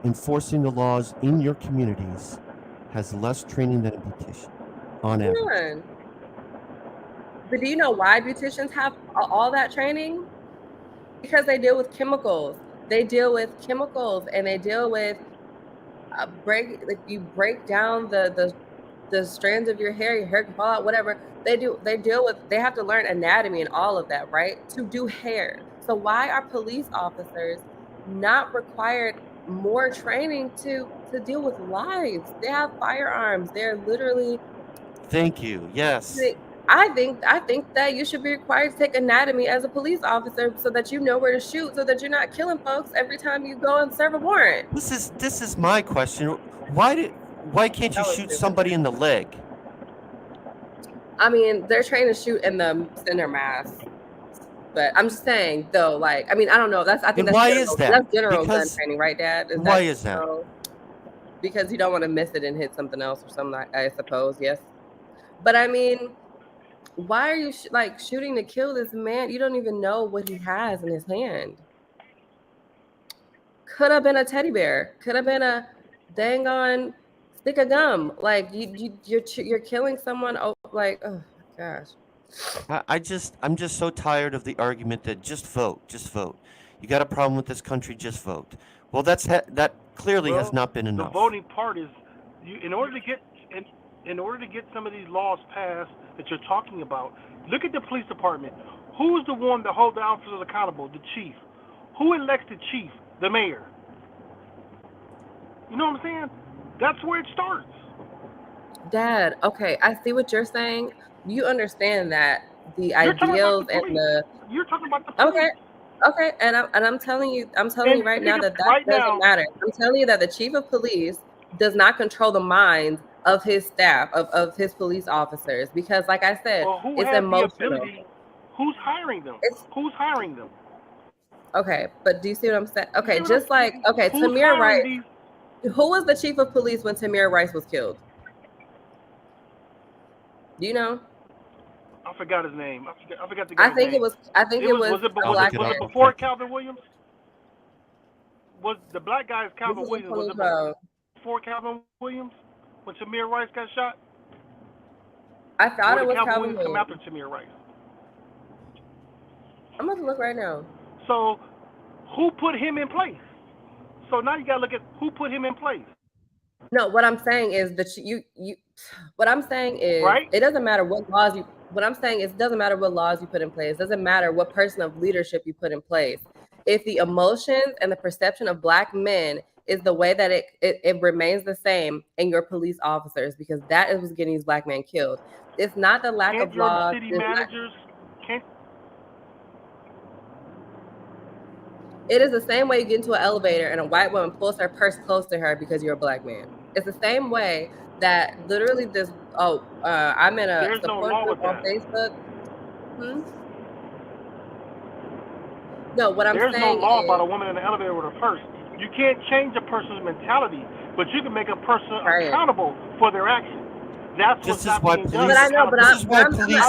enforcing the laws in your communities has less training than a beautician on average. None. But do you know why beauticians have all that training? Because they deal with chemicals. They deal with chemicals, and they deal with you break down the strands of your hair can fall out, whatever. They have to learn anatomy and all of that, right? To do hair. So why are police officers not required more training to deal with lives? They have firearms. They're literally Thank you. Yes. I think that you should be required to take anatomy as a police officer so that you know where to shoot, so that you're not killing folks every time you go and serve a warrant. This is my question. Why can't you shoot somebody in the leg? I mean, they're trained to shoot in their mask. But I'm just saying, though, like, I mean, I don't know. I think that's why general, is that? That's general gun Because training, right, Dad? why is that? Because you don't want to miss it and hit something else or something, I suppose. Yes. But I mean, why are you shooting to kill this man? You don't even know what he has in his hand. Could have been a teddy bear. Could have been a dang on stick of gum. Like you're killing someone. Oh, like, oh my gosh. I'm just so tired of the argument that just vote. You got a problem with this country, just vote. Well, that clearly has not been enough. The voting part is in order to get some of these laws passed that you're talking about. Look at the police department. Who's the one that holds the officers accountable? The chief. Who elects the chief? The mayor. You know what I'm saying? That's where it starts. Dad, okay, I see what you're saying. You understand that the ideals and the you're talking about the police. Okay, and I'm telling you right now that doesn't matter. I'm telling you that the chief of police does not control the minds of his staff, of his police officers, because, like I said, it's emotional. Who's hiring them? Who's hiring them? Okay, but do you see what I'm saying? Okay, just like Tamir Rice. Who was the chief of police when Tamir Rice was killed? Do you know? I forgot his name. I forgot the guy's name. I think it was. Was it before Calvin Williams? Was the black guy's Calvin Williams? Was it before Calvin Williams when Tamir Rice got shot? I thought it was Calvin Williams. Come after Tamir Rice. I'm about to look right now. So, who put him in place? So now you got to look at who put him in place. No, what I'm saying is that what I'm saying is right? It doesn't matter what laws you. What I'm saying is it doesn't matter what laws you put in place. It doesn't matter what person of leadership you put in place. If the emotions and the perception of black men is the way that it remains the same in your police officers, because that is what's getting these black men killed. It's not the lack of laws. City managers can't. It is the same way you get into an elevator and a white woman pulls her purse close to her because you're a black man. It's the same way that literally I'm in a support group on Facebook. No, what I'm saying is... There's no law about a woman in the elevator with a purse. You can't change a person's mentality, but you can make a person accountable for their actions. That's this is why police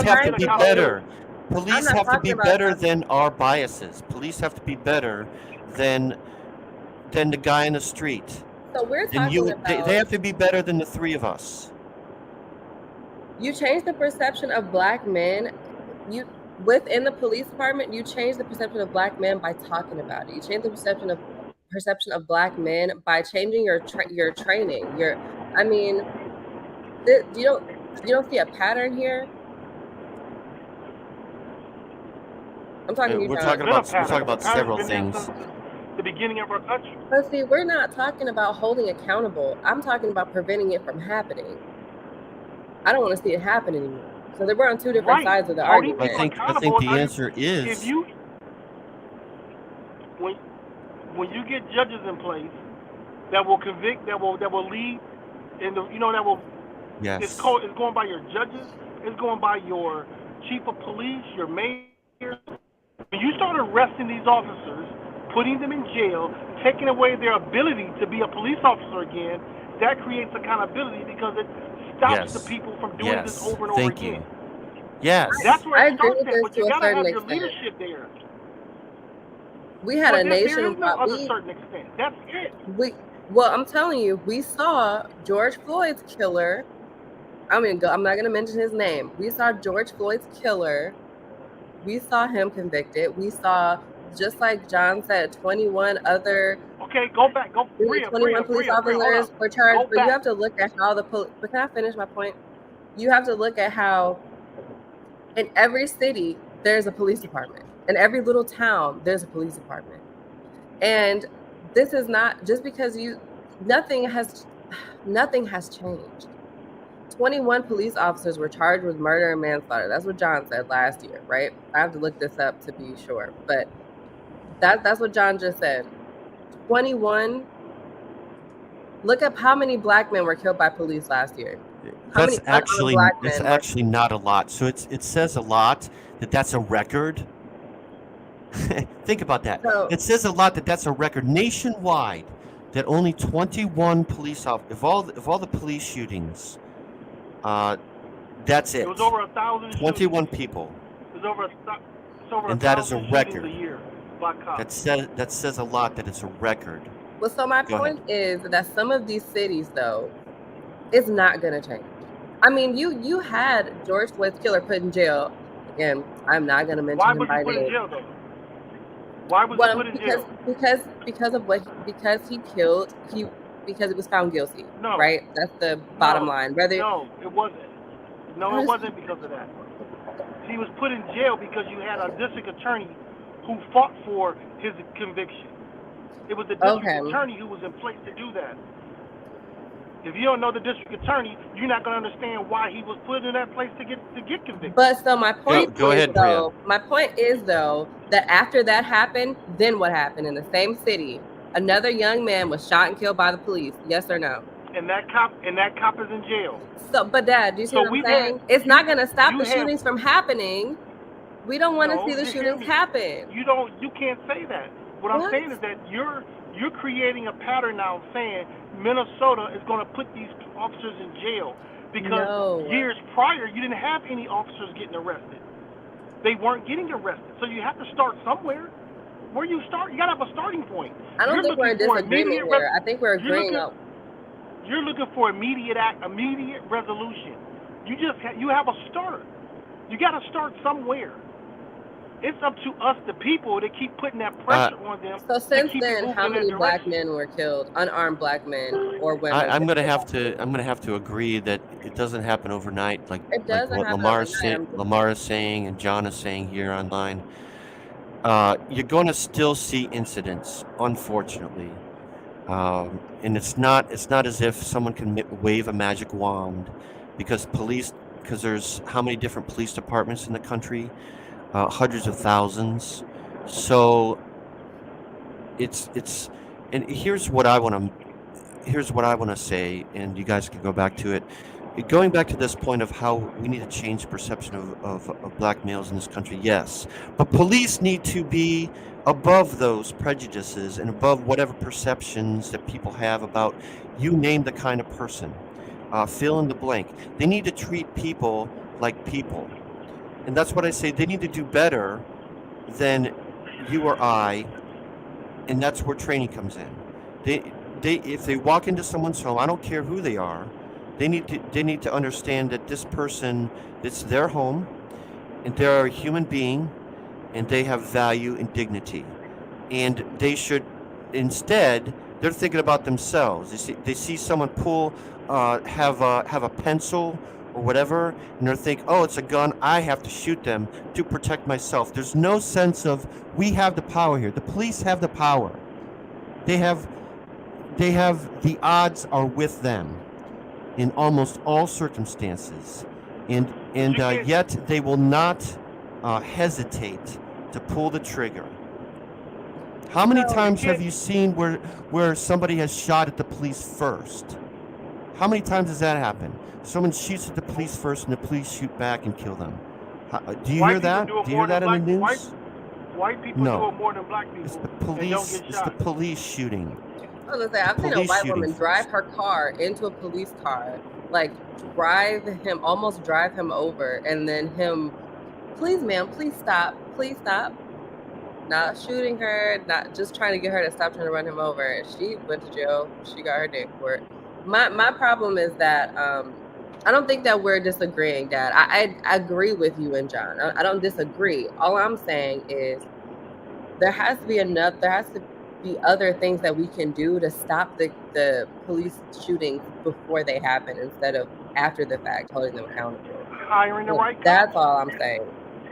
have to be better. Police have to be better than our biases. Police have to be better than the guy in the street. So we're talking about... They have to be better than the three of us. You change the perception of black men. Within the police department, you change the perception of black men by talking about it. You change the perception of black men by changing your training. You don't see a pattern here. I'm talking. We're talking about several things. The beginning of our country. But see, we're not talking about holding accountable. I'm talking about preventing it from happening. I don't want to see it happen anymore. So we're on two different sides of the argument. I think the answer is if when you get judges in place that will convict, that will lead, and that will. Yes. It's going by your judges. It's going by your chief of police, your mayor. When you start arresting these officers, putting them in jail, taking away their ability to be a police officer again, that creates accountability because it stops the people from doing this over and over Thank again. you. Yes. That's where I it agree starts with at, this but to you a gotta have certain your extent. leadership there. We had a There is nation. no other certain extent. That's it. Well, I'm telling you, we saw George Floyd's killer. I'm not going to mention his name. We saw George Floyd's killer. We saw him convicted. We saw, just like John said, 21 other. Okay, go back. Go. 21 police officers were charged. But you have to look at how the police. But can I finish my point? You have to look at how in every city there's a police department. In every little town there's a police department. And this is not just because nothing has changed. 21 police officers were charged with murder and manslaughter. That's what John said last year, right? I have to look this up to be sure, but that's what John just said. 21. Look up how many black men were killed by police last year. That's actually not a lot. So it says a lot that's a record. Think about that. So, it says a lot that's a record nationwide. That only 21 police officers, of all the police shootings, that's it. It was over 1,000. 21 people. It was over and that is a 1,000 record. A year by cops. That says a lot that it's a record. Well, so my point is that some of these cities, though, it's not going to change. I mean, you had George Floyd's killer put in jail. Again, I'm not going to mention him by name. Why was he put in jail, though? Why was he put in jail? Because it was found guilty. No. Right? That's the bottom line. No, it wasn't. No, it wasn't because of that. He was put in jail because you had a district attorney who fought for his conviction. It was the district attorney who was in place to do that. If you don't know the district attorney, you're not going to understand why he was put in that place to get convicted. But so my point my point is though that after that happened, then what happened in the same city? Another young man was shot and killed by the police. Yes or no? And that cop is in jail. So, but Dad, do you see what I'm saying? It's not going to stop the shootings from happening. We don't want to see the shootings happen. You can't say that. What I'm saying is that you're creating a pattern now saying Minnesota is going to put these officers in jail because years prior you didn't have any officers getting arrested. They weren't getting arrested. So you have to start somewhere. Where you start, you got to have a starting point. I don't think we're in disagreement here. I think we're agreeing on. You're looking for immediate resolution. You have a start. You got to start somewhere. It's up to us, the people, to keep putting that pressure on them. So since then, how many black men were killed, unarmed black men or women? I'm gonna have to agree that it doesn't happen overnight, like what Lamar is saying and John is saying here online. You're going to still see incidents, unfortunately, and it's not as if someone can wave a magic wand, because there's how many different police departments in the country. Hundreds of thousands. So it's and here's what I want to say, and you guys can go back to it. Going back to this point of how we need to change perception of black males in this country, yes, but police need to be above those prejudices and above whatever perceptions that people have about you name the kind of person. Fill in the blank. They need to treat people like people. And that's what I say. They need to do better than you or I, and that's where training comes in. If they walk into someone's home, I don't care who they are, they need to understand that this person, it's their home, and they're a human being, and they have value and dignity, and they should instead they're thinking about themselves. They see someone have a pencil or whatever, and they're thinking, oh, it's a gun, I have to shoot them to protect myself. There's no sense of, we have the power here. The police have the power. They have the odds are with them in almost all circumstances, and yet they will not hesitate to pull the trigger. How many No, you times have can't. you seen where somebody has shot at the police first? How many times does that happen? Someone shoots at the police first, and the police shoot back and kill them. Do you hear White people that? do it Do you more hear than that in the black. news? White people do No. it more than black It's people, the and don't police. get It's the shot. police shooting. I was gonna say, I've seen a Police white shooting woman drive first. her car into a police car, like almost drive him over, and then him, please, ma'am, please stop, not shooting her, not just trying to get her to stop trying to run him over. She went to jail. She got her day for it. My problem is that I don't think that we're disagreeing, Dad. I agree with you and John. I don't disagree. All I'm saying is there has to be other things that we can do to stop the police shootings before they happen instead of after the fact holding them accountable. Hiring the right That's cops. all I'm saying.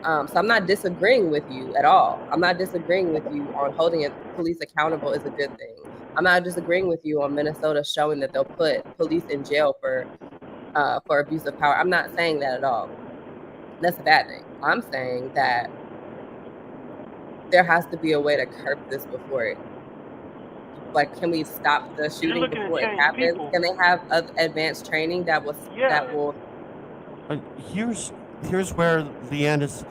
So I'm not disagreeing with you at all. I'm not disagreeing with you on holding police accountable is a good thing. I'm not disagreeing with you on Minnesota showing that they'll put police in jail for abuse of power. I'm not saying that at all. That's a bad thing. I'm saying that there has to be a way to curb this before it. Like, can we stop the shooting looking to before it change happens? people. Can they have advanced training that will Yeah. Here's where Leanne is.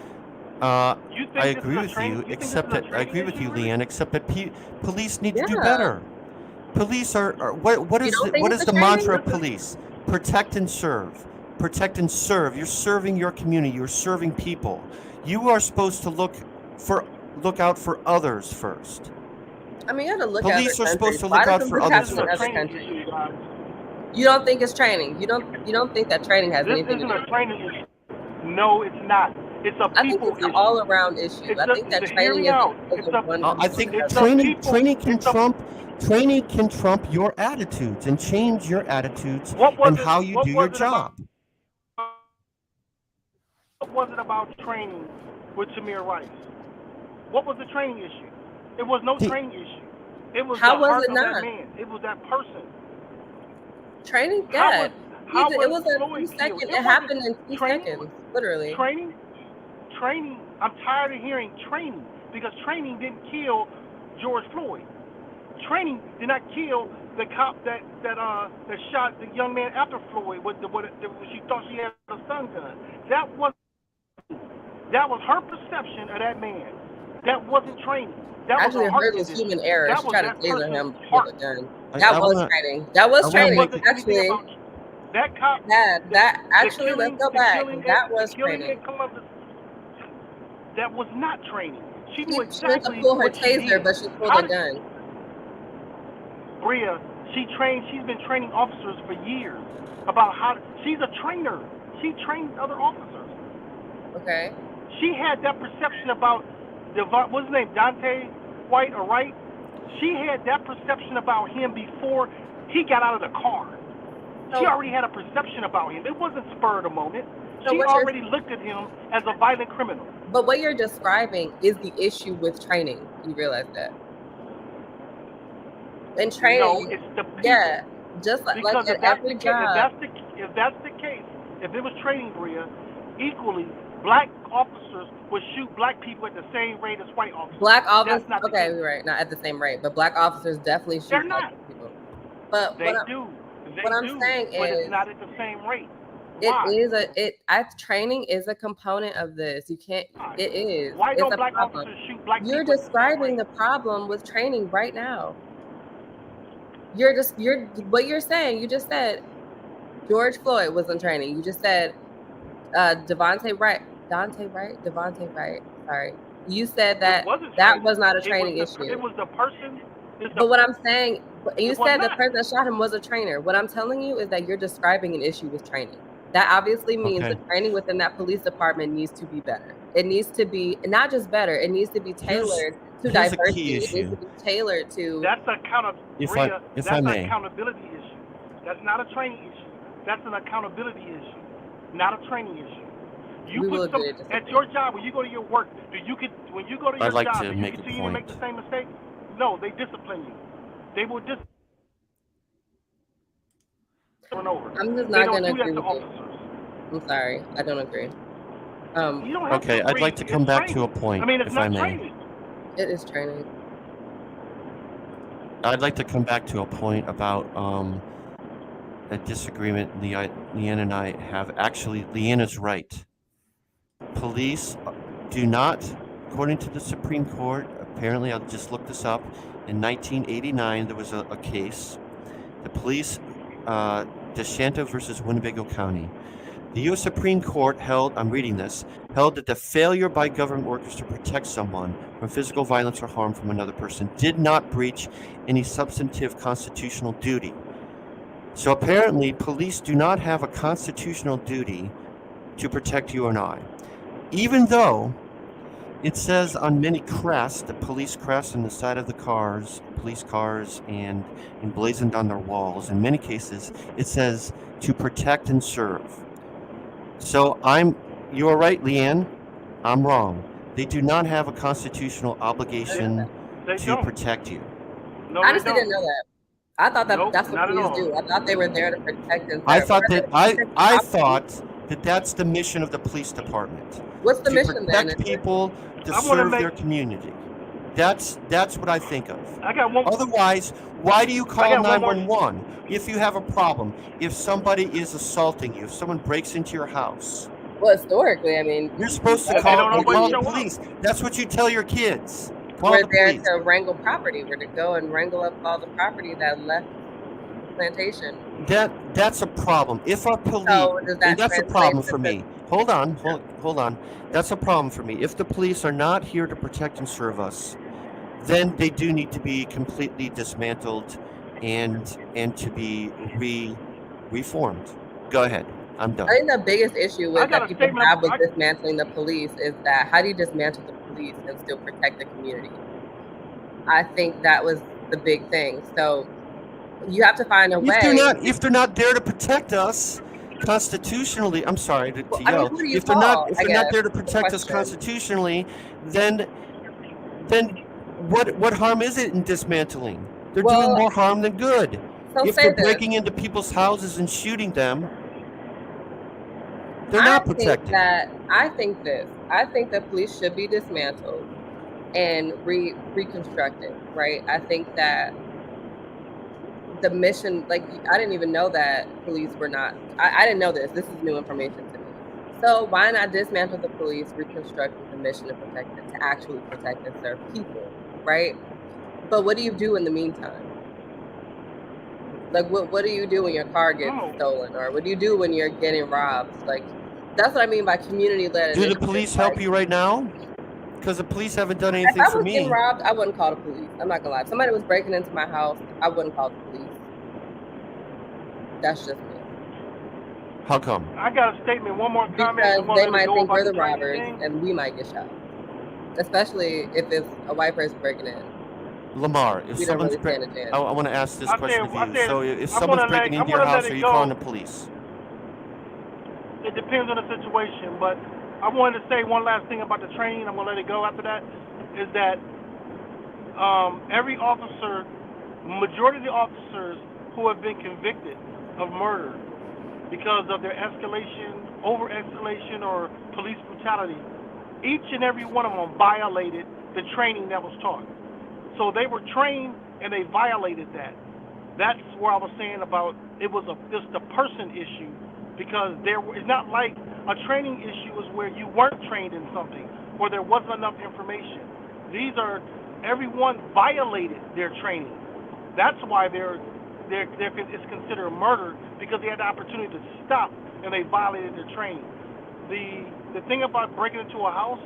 You think I this agree is a with training- you, you think except this is a that I agree training with you, issue, really? Leanne. Except that police need to do Yeah. better. Police are what You is don't think what it's is a the mantra training? of police? Protect and serve. Protect and serve. You're serving your community. You're serving people. You are supposed to look out for others first. I mean, you have to look Police at are other supposed countries. to Why look does out this for happen others in This isn't a other first. training countries? issue, guys. You don't think it's training. You don't think that training has This anything to isn't do a with it. training issue. No, it's not. It's a I think people it's an issue. all-around issue. It's I think that hear training me isn't out. because of one I think It's a training people- training can trump your attitudes and change your attitudes What was and it- how you what do your was it about- job. What was it about training with Tamir Rice? What was the training issue? It was no training issue. It was How the was heart it of not? that man. It was that person. Training, How yeah. was- how It was was a Floyd 2 killed? second. It It happened in wasn't 2 training. seconds, literally. Training. I'm tired of hearing training because training didn't kill George Floyd. Training did not kill the cop that shot the young man after Floyd with she thought she had a stun gun. That was her perception of that man. That wasn't training. That Actually, was a heart hers was condition. human error. That She was tried to that taser person's him with heart. a gun. I That was wanna- training. That was I wanna training. make Wasn't anything Actually, about that cop. that actually, killing- let's go the back. killing That at- was the killing training. at Columbus, that was not training. She knew She went to exactly pull her what she taser, did. but she pulled How a did- gun. Bria, she's been training officers for years about how. She's a trainer. She trains other officers. Okay. She had that perception about what's his name, Dante White or Wright. She had that perception about him before he got out of the car. She So- already had a perception about him. It wasn't spur of the moment. So She what you're- already looked at him as a violent criminal. But what you're describing is the issue with training. You realize that? In training, No, it's the people. yeah, just like Because at if that's every the case, job. if that's the case, if it was training, Bria, equally black officers would shoot black people at the same rate as white officers. Black officers, That's not the okay, case. you're right, not at the same rate, but black officers definitely shoot They're black not. people. But They do. They what I'm do, saying but is- it's not at the same rate. Why? training is a component of this. You can't. It is. Why It's don't a black problem. officers shoot black You're people? at the same describing rate? the problem with training right now. What you're saying. You just said George Floyd was in training. You just said Devontae Wright. Sorry. You said that It wasn't that training. was not a It training was the- እዩ. It was the person. But what I'm saying, you It was said the not. person that shot him was a trainer. What I'm telling you is that you're describing an issue with training. That obviously means Okay. the training within that police department needs to be better. It needs to be not just better, it needs to be tailored to here's a diversity. key It needs issue. to be tailored to That's If I that's may. an accountability issue. That's not a training issue. That's an accountability issue, not a training issue. You We will put some agree to at disagree. your job when you go to your work. When you go to your I'd like job, to do you make a continue to make point. the same mistake? No, they discipline you. They will discipline over. I'm just They not don't going to do that agree to with you. officers. I'm sorry. I don't agree. You don't have Okay, to I'd agree. like to come It's back to a training. point, I mean, it's if not I may. training. It is training. I'd like to come back to a point about a disagreement Leanne and I have. Actually, Leanne is right. Police do not, according to the Supreme Court, apparently, I'll just look this up, in 1989, there was a case, the police, DeShanta versus Winnebago County. The U.S. Supreme Court held, I'm reading this, held that the failure by government workers to protect someone from physical violence or harm from another person did not breach any substantive constitutional duty. So apparently, police do not have a constitutional duty to protect you and I. Even though it says on many crests, the police crests on the side of the cars, police cars, and emblazoned on their walls, in many cases, it says to protect and serve. So you are right, Leanne. I'm wrong. They do not have a constitutional obligation to protect you. No, I they honestly don't. didn't know that. I thought that Nope, that's what not at police all. do. I thought they were there to protect and serve. I thought that I Property. thought that that's the mission of the police department. What's the To mission then? protect people, to I wanna serve make- their community. That's what I think of. I got one. Otherwise, why do you call got one more- 911 if you have a problem? If somebody is assaulting you, if someone breaks into your house, Well, historically, I mean, you're supposed to They call don't always the show up. police. That's what you tell your kids. Call we're the there police. to wrangle property. We're to go and wrangle up all the property that left plantation. That's a problem. If our police, So does that and that's a translate problem to for me. Hold on. That's a problem for me. If the police are not here to protect and serve us, then they do need to be completely dismantled and to be reformed. Go ahead. I'm done. I think the biggest issue I with got that a people statement have with I- dismantling the police is that how do you dismantle the police and still protect the community? I think that was the big thing. So you have to find a way. If they're not there to protect us constitutionally, I'm sorry to Well, I mean, yell. who do you If they're call, not I guess, there to is the protect us question. constitutionally, then what harm is it in dismantling? They're Well, doing more harm than good. So If say they're this. breaking into people's houses and shooting them, they're I not think protecting. I think this. I think the police should be dismantled and reconstructed, right? I think that the mission, like, I didn't even know that police were not, I didn't know this. This is new information to me. So why not dismantle the police, reconstruct with the mission to protect them, to actually protect and serve people, right? But what do you do in the meantime? Like, what do you do when your car gets stolen? Or what do you do when you're getting robbed? Like, that's what I mean by community-led Do the initiatives. police help you right now? Because the police haven't done If anything I for was me. getting robbed, I wouldn't call the police. I'm not gonna lie. If somebody was breaking into my house, I wouldn't call the police. That's just me. How come? I got a statement. One more comment. Because and one they other might go think about we're the training robbers thing. and we might get shot. Especially if it's a white person breaking in. Lamar, if We don't someone's really stand a chance. I want to ask this I question said- of I you. said, So if I'm someone's gonna breaking let- into I'm your gonna let house, it are you go. calling the police? It depends on the situation, but I wanted to say one last thing about the training. I'm gonna let it go after that. Is that every officer, majority of the officers who have been convicted of murder because of their over-escalation or police brutality, each and every one of them violated the training that was taught. So they were trained and they violated that. That's where I was saying about it's the person issue, because it's not like a training issue is where you weren't trained in something or there wasn't enough information. Everyone violated their training. That's why it's considered murder, because they had the opportunity to stop and they violated their training. The thing about breaking into a house,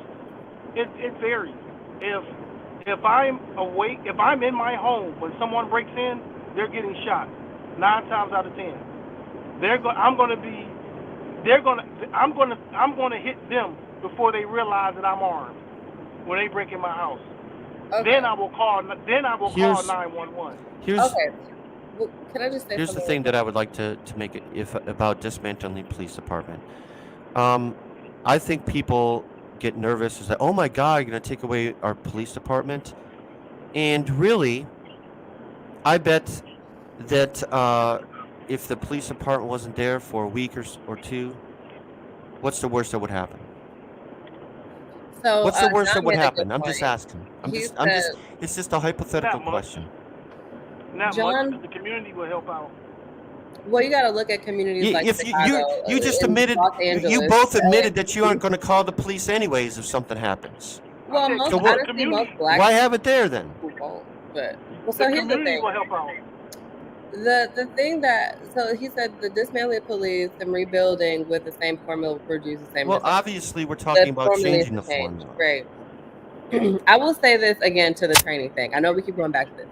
it varies. If I'm awake, if I'm in my home when someone breaks in, they're getting shot 9 times out of 10. I'm going to hit them before they realize that I'm armed when they break in my house. Okay. Then I will call 911. Okay. Well, can I just say Here's the something? thing that I would like to make it about dismantling the police department. I think people get nervous is that, oh my God, you're going to take away our police department. And really, I bet that if the police department wasn't there for a week or two, what's the worst that would happen? So, What's the worst John that would made a happen? good I'm just point. asking. He said- It's just a hypothetical Not much. question. Not John- much, 'cause the community will help out. Well, you got to look at communities like If Chicago. you just and admitted, Los you Angeles, both LA. admitted that you aren't going to call the police anyways if something happens. Well, Okay, most so what- honestly, most black Why have it there then? people won't. But well, The so here's the community thing. will help out. The thing that so he said the dismantling of police and rebuilding with the same formula will produce the same Well, results. obviously, we're talking about formula needs changing the to change. formula. Right. I will say this again to the training thing. I know we keep going back to this.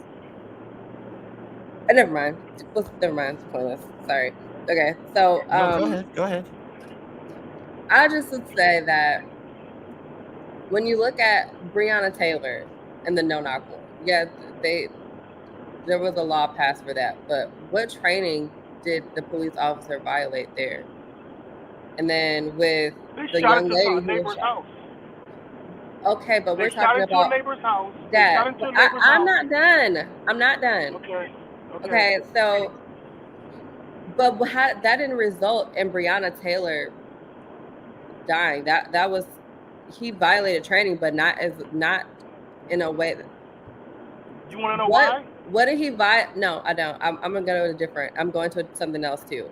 Never mind. Never mind. It's pointless. Sorry. Okay. So No, go ahead. I just would say that when you look at Breonna Taylor and the no-knock warrant, yeah, there was a law passed for that, but what training did the police officer violate there? And then with They the shot young into lady a who was neighbor's shot. house. Okay, but They we're shot talking into about a neighbor's house. They that. shot into a But neighbor's I'm house. not done. I'm not done. Okay. Okay, so, but that didn't result in Breonna Taylor dying. That was, he violated training, but not in a way. You want to know why? What did he violate? No, I don't. I'm gonna go to different. I'm going to something else too.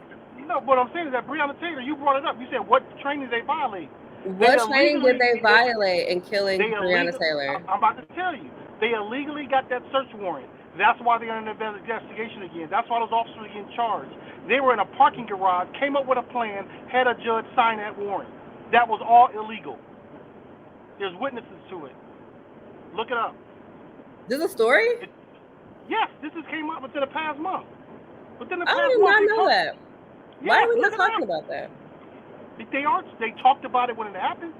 No, what I'm saying is that Breonna Taylor, you brought it up. You said what training did they violate? What training did they violate in killing Breonna Taylor? I'm about to tell you. They illegally got that search warrant. That's why they're under investigation again. That's why those officers are getting charged. They were in a parking garage, came up with a plan, had a judge sign that warrant. That was all illegal. There's witnesses to it. Look it up. This is a story? Yes, this has came up within the past month. Within the I past did month. not know that. Why Yeah, are we not look it talking up. about that? They talked about it when it happened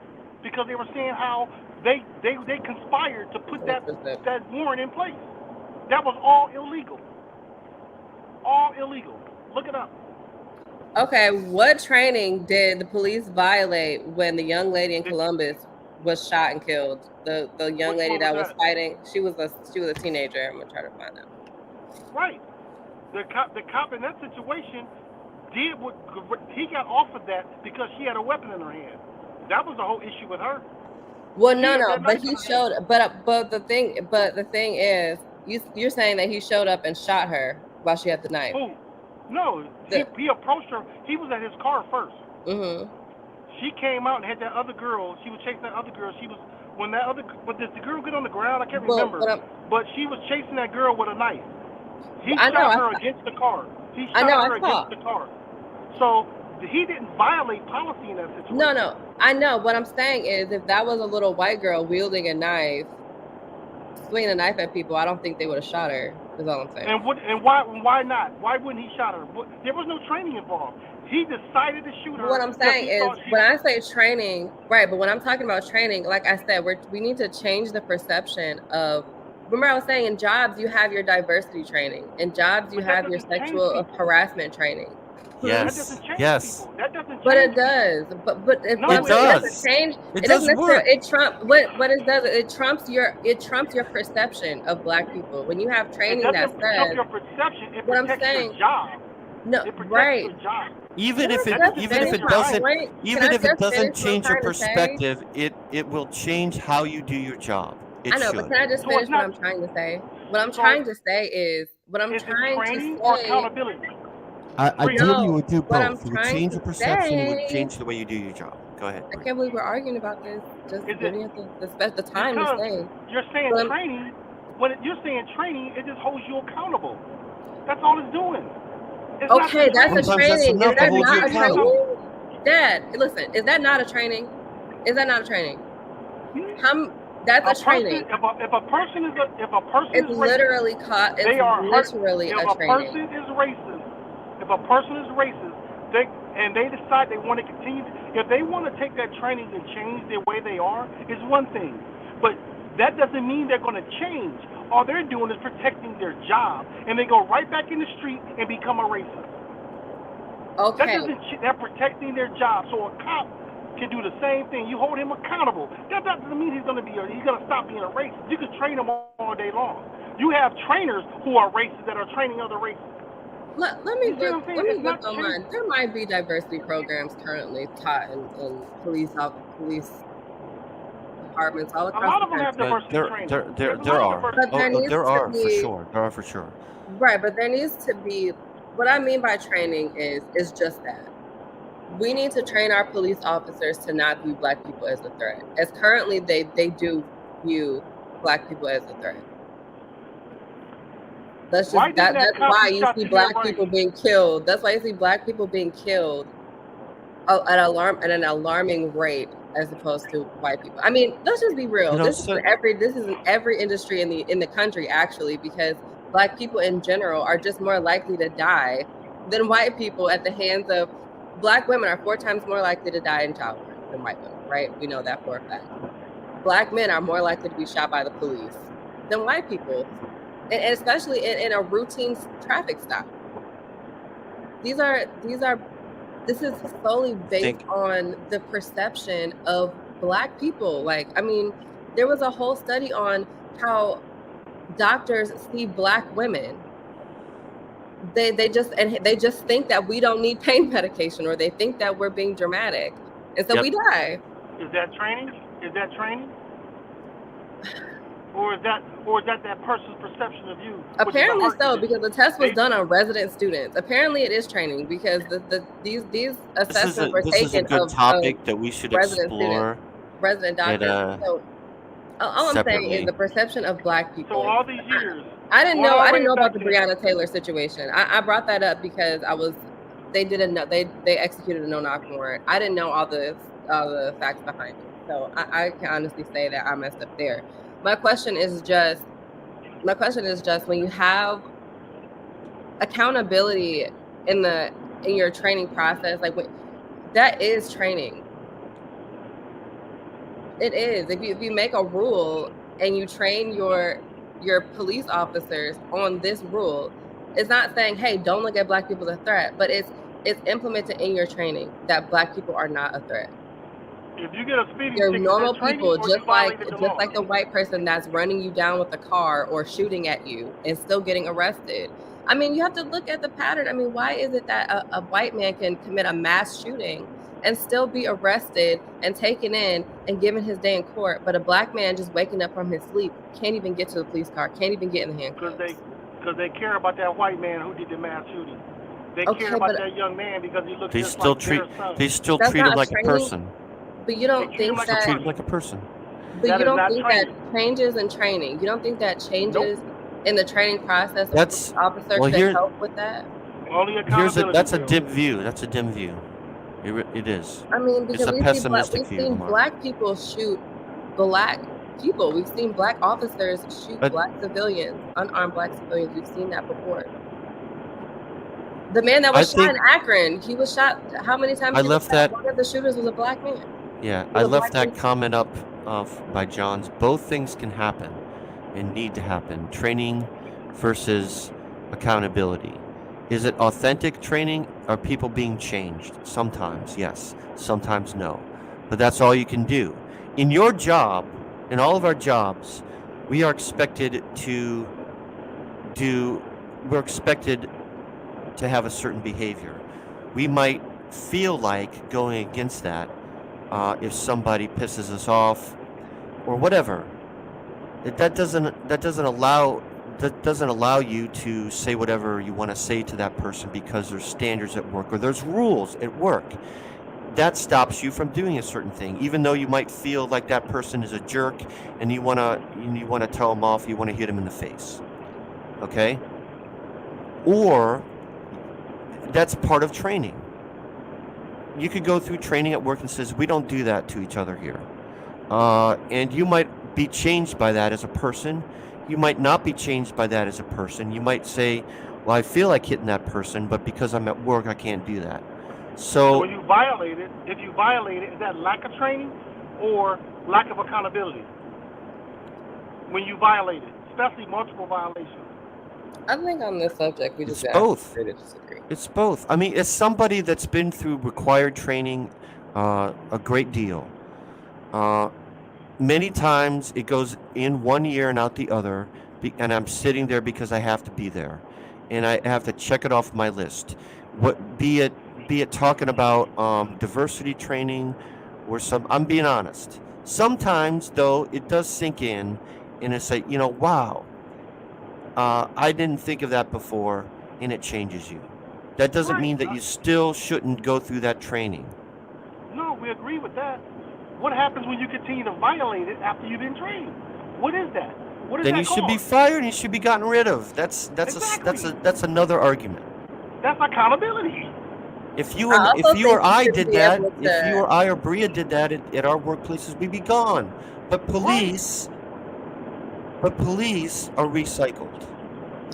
because they were saying how they conspired to put that warrant in place. That was all illegal. All illegal. Look it up. Okay, what training did the police violate when the young lady in Columbus was shot and killed? The young lady that was fighting, she was a teenager. I'm gonna try to find out. Right. The cop in that situation did what he got off of that because she had a weapon in her hand. That was the whole issue with her. Well, no, but he showed. But the thing is, you're saying that he showed up and shot her while she had the knife. Who? No, he approached her. He was at his car first. Mm-hmm. She came out and had that other girl. She was chasing that other girl. She was but did the girl get on the ground? I can't remember. But she was chasing that girl with a knife. He shot her against the car. He shot her against the car. So he didn't violate policy in that situation. No, I know. What I'm saying is, if that was a little white girl wielding a knife, swinging a knife at people, I don't think they would have shot her. Is all I'm saying. And why not? Why wouldn't he shot her? There was no training involved. He decided to shoot her. What I'm saying is, when I say training, right? But when I'm talking about training, like I said, we need to change the perception of. Remember, I was saying in jobs you have your diversity training. In jobs you have your sexual harassment training. Yes. Yes. That doesn't change. But it does. But it does. doesn't change. It doesn't work. It trumps what it does. It trumps your perception of black people. When you have training that says your perception, it what I'm protects saying. your job. No, It protects right. your job. Even if it doesn't change your perspective, it will change how you do your job. I know, but can I just finish what I'm trying to say? What I'm trying to say is training or accountability? Ideally, you would do what I'm both. You would trying change to your perception. You would say- change the way you do your job. Go ahead. I can't believe we're arguing about this. Just giving it the time to Because say. you're saying training. When you're saying training, it just holds you accountable. That's all it's doing. It's Okay, that's a Sometimes that's training. enough Is to that hold you not a accountable. training? Dad, listen. Is that not a training? Is that not a training? That's a training. If a person is It's literally caught. It's literally a training. If a person is racist, they decide they want to continue. If they want to take that training and change the way they are, is one thing. But that doesn't mean they're going to change. All they're doing is protecting their job, and they go right back in the street and become a racist. Okay. They're protecting their job. So a cop can do the same thing. You hold him accountable. That doesn't mean he's going to stop being a racist. You can train him all day long. You have trainers who are racist that are training other racists. Let me look online. There might be diversity programs currently taught in police departments all across A lot of them the have country. diversity training. There are. But there needs There to are be- for sure. There are for sure. Right, but there needs to be, what I mean by training is just that. We need to train our police officers to not view Black people as a threat. As currently they do view Black people as a threat. That's Why just didn't that that's cop why get you shot see to your Black people brain? being killed. That's why you see Black people being killed at an alarming rate as opposed to white people. I mean, let's just be real. You know, This is in every industry in the country, actually, because Black people in general are just more likely to die than white people at the hands of Black women are 4 times more likely to die in childbirth than white women, right? We know that for a fact. Black men are more likely to be shot by the police than white people, and especially in a routine traffic stop. This is solely based on the perception of Black people. Like, I mean, there was a whole study on how doctors see Black women. They just think that we don't need pain medication, or they think that we're being dramatic, and so we die. Is that training? Or is that person's perception of you? Apparently so, because the test was done on resident students. Apparently it is training, because these assessments were taken of this is a good topic that we should explore. Resident doctors. So all I'm saying is the perception of Black people. So all these years, I didn't know about the Breonna Taylor situation. I brought that up because they executed a no-knock warrant. I didn't know all the facts behind it. So I can honestly say that I messed up there. My question is just when you have accountability in your training process, like that is training. It is. If you make a rule and you train your police officers on this rule, it's not saying, hey, don't look at Black people as a threat, but it's implemented in your training that Black people are not a threat. If you get a speeding They're ticket, normal that's training, people, or just you violated the law. like the white person that's running you down with a car or shooting at you and still getting arrested. I mean, you have to look at the pattern. I mean, why is it that a white man can commit a mass shooting and still be arrested and taken in and given his day in court, but a Black man just waking up from his sleep can't even get to the police car, can't even get in the handcuffs? Because they care about that white man who did the mass shooting. They care about that young man because he looks just like their son. They still treat him like a person. But you don't think that treat him like a person. But you don't think that changes in training? You don't think that changes in the training process of the officer should help with that? That's a dim view. That's a dim view. It is. I mean, because it's a pessimistic we've seen Black people shoot Black people. We've seen Black officers shoot Black civilians, unarmed Black civilians. We've seen that before. The man that was shot in Akron, he was shot how many times? I left that. One of the shooters was a Black man. Yeah, I left that comment up by John's. Both things can happen and need to happen. Training versus accountability. Is it authentic training? Are people being changed? Sometimes, yes. Sometimes, no. But that's all you can do. In your job, in all of our jobs, we are expected to have a certain behavior. We might feel like going against that if somebody pisses us off or whatever. That doesn't allow you to say whatever you want to say to that person because there's standards at work or there's rules at work. That stops you from doing a certain thing, even though you might feel like that person is a jerk and you want to tell him off, you want to hit him in the face. Okay? Or that's part of training. You could go through training at work and says, we don't do that to each other here. And you might be changed by that as a person. You might not be changed by that as a person. You might say, well, I feel like hitting that person, but because I'm at work, I can't do that. So when you violate it, if you violate it, is that lack of training or lack of accountability? When you violate it, especially multiple violations. I think on this subject, we just both. To disagree. It's both. I mean, as somebody that's been through required training a great deal, many times it goes in one year and out the other, and I'm sitting there because I have to be there, and I have to check it off my list. Be it talking about diversity training or I'm being honest. Sometimes though, it does sink in, and it's like, wow, I didn't think of that before, and it changes you. That doesn't Right. mean that you still shouldn't go through that training. No, we agree with that. What happens when you continue to violate it after you've been trained? What is that? What is Then that you should be called? fired and you should be gotten rid of. That's Exactly. that's another argument. That's accountability. If you I and also if you or think you I should did be that, able if you to. or I or Bria did that at our workplaces, we'd be gone. But police are recycled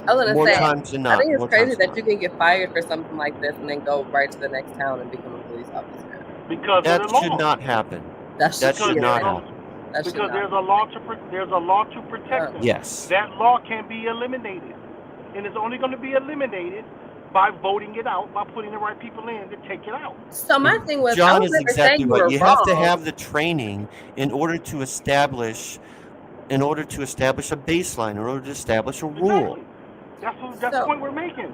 I was gonna more say, times than I not. think it's More crazy times than that you not. can get fired for something like this and then go right to the next town and become a police officer. Because of That the should law. not happen. That That should should be not illegal. happen. That should Because not. there's a law to protect them. Yes. That law can be eliminated, and it's only going to be eliminated by voting it out, by putting the right people in to take it out. So my thing was, I John was is never exactly saying you right. were You wrong. have to have the training in order to establish a baseline, in order to establish a rule. Exactly. That's So- the point we're making.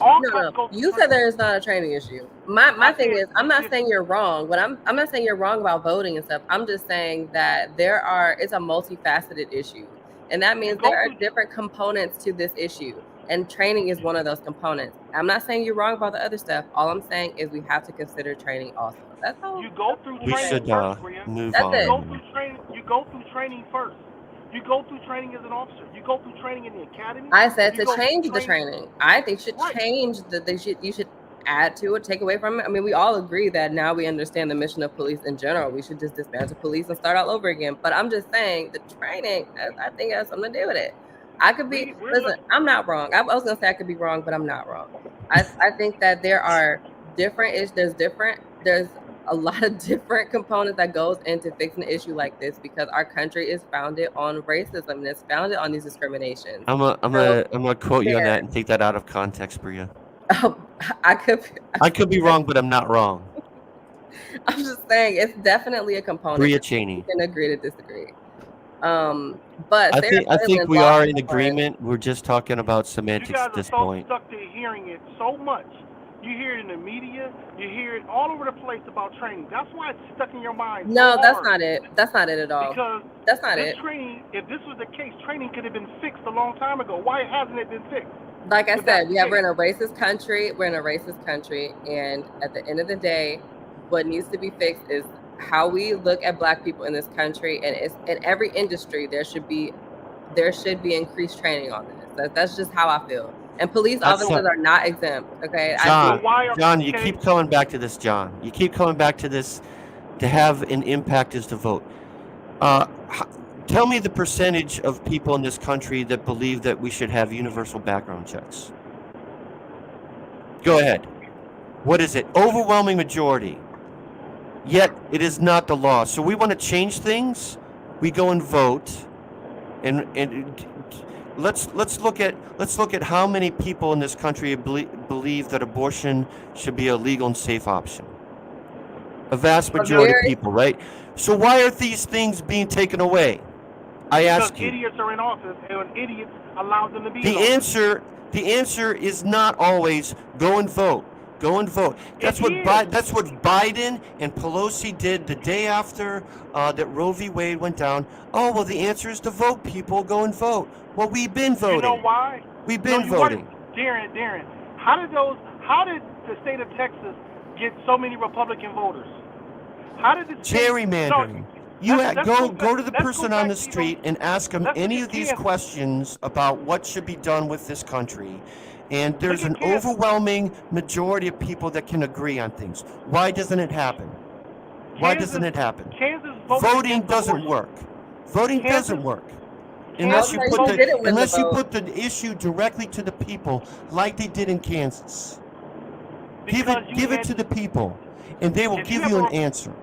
All cuts No. go through You said training. there is not a training issue. My I thing said is, I'm not this- saying you're wrong, but I'm not saying you're wrong about voting and stuff. I'm just saying that it's a multifaceted issue. And that means go there are through- different components to this issue. And training is one of those components. I'm not saying you're wrong about the other stuff. All I'm saying is we have to consider training also. That's all. You go through We training should first, Bria. move That's on. it. You go through training first. You go through training as an officer. You go through training in the academy. I said You to go through change the training. I think should Right. change you should add to it, take away from it. I mean, we all agree that now we understand the mission of police in general. We should just dismantle police and start all over again. But I'm just saying the training, I think it has something to do with it. I could be, listen, I'm not wrong. I was gonna say I could be wrong, but I'm not wrong. I think that there are there's a lot of different components that goes into fixing an issue like this because our country is founded on racism and it's founded on these discriminations. I'm gonna quote you on that and take that out of context, Bria. I could be wrong, but I'm not wrong. I'm just saying it's definitely a component. Bria Cheney. We can agree to disagree. But I think we are in agreement. We're just talking about You semantics guys at this are so point. stuck to hearing it so much. You hear it in the media. You hear it all over the place about training. That's why it's stuck in your mind. No, so that's hard. not it. That's not it at all. Because that's not this it. training, if this was the case, training could have been fixed a long time ago. Why hasn't it been fixed? Like I But said, that's we're in a racist country. We're in a racist country, and at the end of the day, what needs to be fixed is how we look at Black people in this country. And it's in every industry there should be increased training on this. That's just how I feel. And police officers are not exempt. Okay, John, you keep coming back to this. John, you keep coming back to this. To have an impact is to vote. Tell me the percentage of people in this country that believe that we should have universal background checks. Go ahead. What is it? Overwhelming majority. Yet it is not the law. So we want to change things. We go and vote, and let's look at how many people in this country believe that abortion should be a legal and safe option. A vast majority of people, right? So why are these things being taken away? I ask you. Because idiots are in office, and idiots allow them to be. The answer is not always go and vote. Go and vote. That's what Biden and Pelosi did the day after that Roe v. Wade went down. Oh well, the answer is to vote. People go and vote. Well, we've been voting. You know why? We've been voting. Darren, how did the state of Texas get so many Republican voters? How did the gerrymandering? Go to the person on the street and ask them any of these questions about what should be done with this country. And there's an overwhelming majority of people that can agree on things. Why doesn't it happen? Why doesn't it happen? Voting doesn't work. Voting doesn't work. Unless you put the issue directly to the people like they did in Kansas. Give it to the people, and they will give you an answer.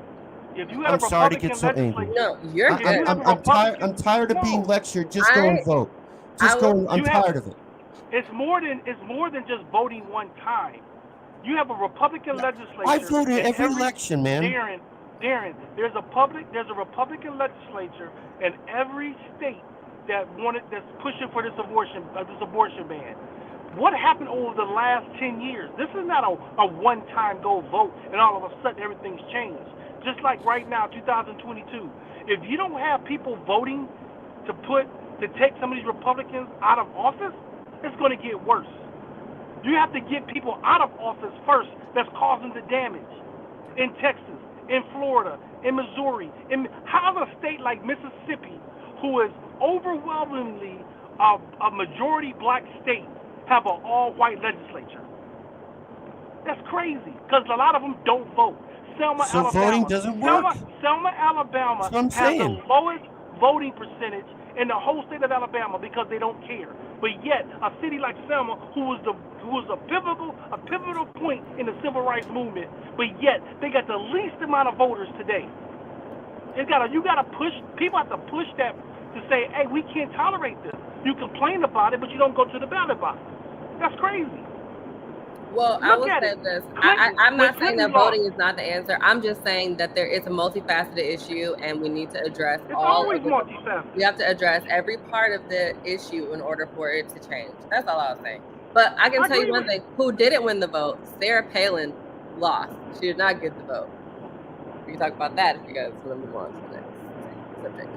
I'm sorry to get so angry. No, you're good. I'm tired of being lectured. Just go and vote. I'm tired of it. It's more than just voting one time. You have a Republican legislature. I vote in every election, man. Darren, there's a Republican legislature in every state that's pushing for this abortion ban. What happened over the last 10 years? This is not a one-time go vote and all of a sudden everything's changed. Just like right now, 2022. If you don't have people voting to put to take some of these Republicans out of office, it's going to get worse. You have to get people out of office first that's causing the damage. In Texas, in Florida, in Missouri, how's a state like Mississippi, who is overwhelmingly a majority black state, have an all-white legislature? That's crazy, because a lot of them don't vote. Selma, So Alabama. voting doesn't work. Selma, Alabama That's what I'm has saying. the lowest voting percentage in the whole state of Alabama because they don't care. But yet, a city like Selma, who was a pivotal point in the civil rights movement, but yet they got the least amount of voters today. You gotta push. People have to push that to say, hey, we can't tolerate this. You complain about it, but you don't go to the ballot box. That's crazy. Well, I will say this. I'm not saying that voting is not the answer. I'm just saying that it's a multifaceted issue, and we need to address all of it. Multifaceted. We have to address every part of the issue in order for it to change. That's all I was saying. But I can tell you one thing. Who didn't win the vote? Sarah Palin lost. She did not get the vote. We can talk about that if you guys want to move on to the next subject.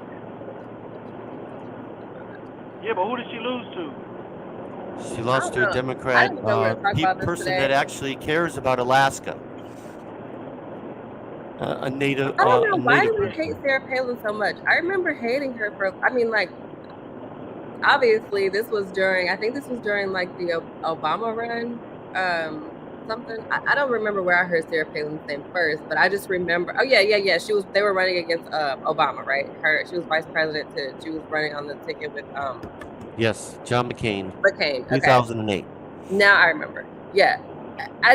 Yeah, but who did she lose to? She lost to a Democrat person that actually cares about Alaska. A native. I don't know. Why do we hate Sarah Palin so much? I remember hating her obviously this was during, like the Obama run, something. I don't remember where I heard Sarah Palin's name first, but I just remember, they were running against Obama, right? She was vice president she was running on the ticket with Yes, John McCain. Okay. 2008. Now I remember. Yeah. I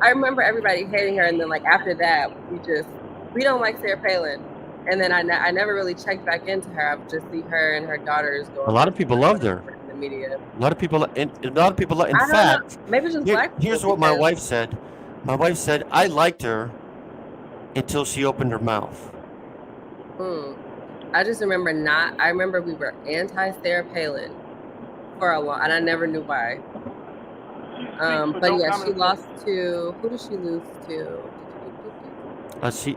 remember everybody hating her, and then like after that, we don't like Sarah Palin. And then I never really checked back into her. I would just see her and her daughters go. A lot of people loved her. In the media. A lot of people. In fact, maybe just black people. Here's what my wife said. My wife said I liked her until she opened her mouth. I just remember I remember we were anti-Sarah Palin for a while, and I never knew why. But yeah, she lost to, who did she lose to?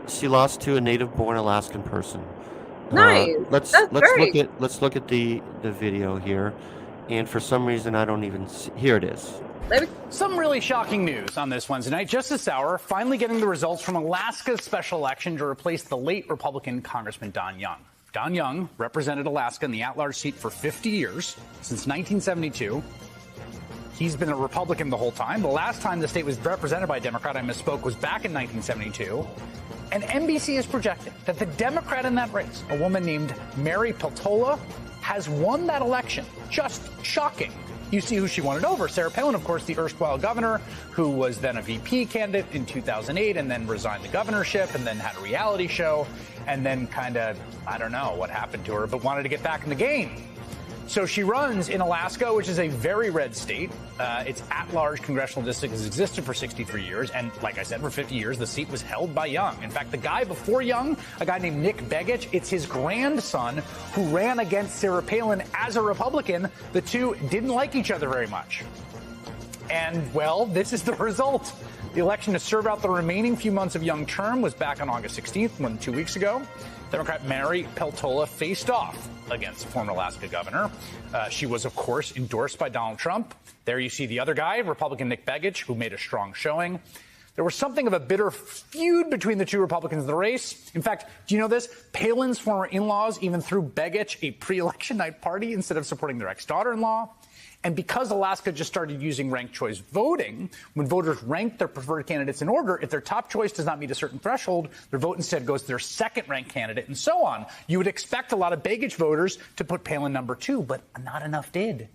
She lost to a native-born Alaskan person. Nice. Let's look at the video here, and for some reason I don't even see. Here it is. Some really shocking news on this Wednesday night. Just this hour, finally getting the results from Alaska's special election to replace the late Republican Congressman Don Young. Don Young represented Alaska in the at-large seat for 50 years, since 1972. He's been a Republican the whole time. The last time the state was represented by a Democrat, I misspoke, was back in 1972. And NBC is projecting that the Democrat in that race, a woman named Mary Peltola, has won that election. Just shocking. You see who she won it over. Sarah Palin, of course, the erstwhile governor, who was then a VP candidate in 2008 and then resigned the governorship and then had a reality show and then kind of, I don't know what happened to her, but wanted to get back in the game. So she runs in Alaska, which is a very red state. Its at-large congressional district has existed for 63 years. And like I said, for 50 years, the seat was held by Young. In fact, the guy before Young, a guy named Nick Begich, it's his grandson who ran against Sarah Palin as a Republican. The two didn't like each other very much. And, well, this is the result. The election to serve out the remaining few months of Young's term was back on August 16th, more than 2 weeks ago. Democrat Mary Peltola faced off against former Alaska governor. She was, of course, endorsed by Donald Trump. There you see the other guy, Republican Nick Begich, who made a strong showing. There was something of a bitter feud between the two Republicans in the race. In fact, do you know this? Palin's former in-laws even threw Begich a pre-election night party instead of supporting their ex-daughter-in-law. And because Alaska just started using ranked choice voting, when voters rank their preferred candidates in order, if their top choice does not meet a certain threshold, their vote instead goes to their second-ranked candidate, and so on. You would expect a lot of Begich voters to put Palin number 2, but not enough did,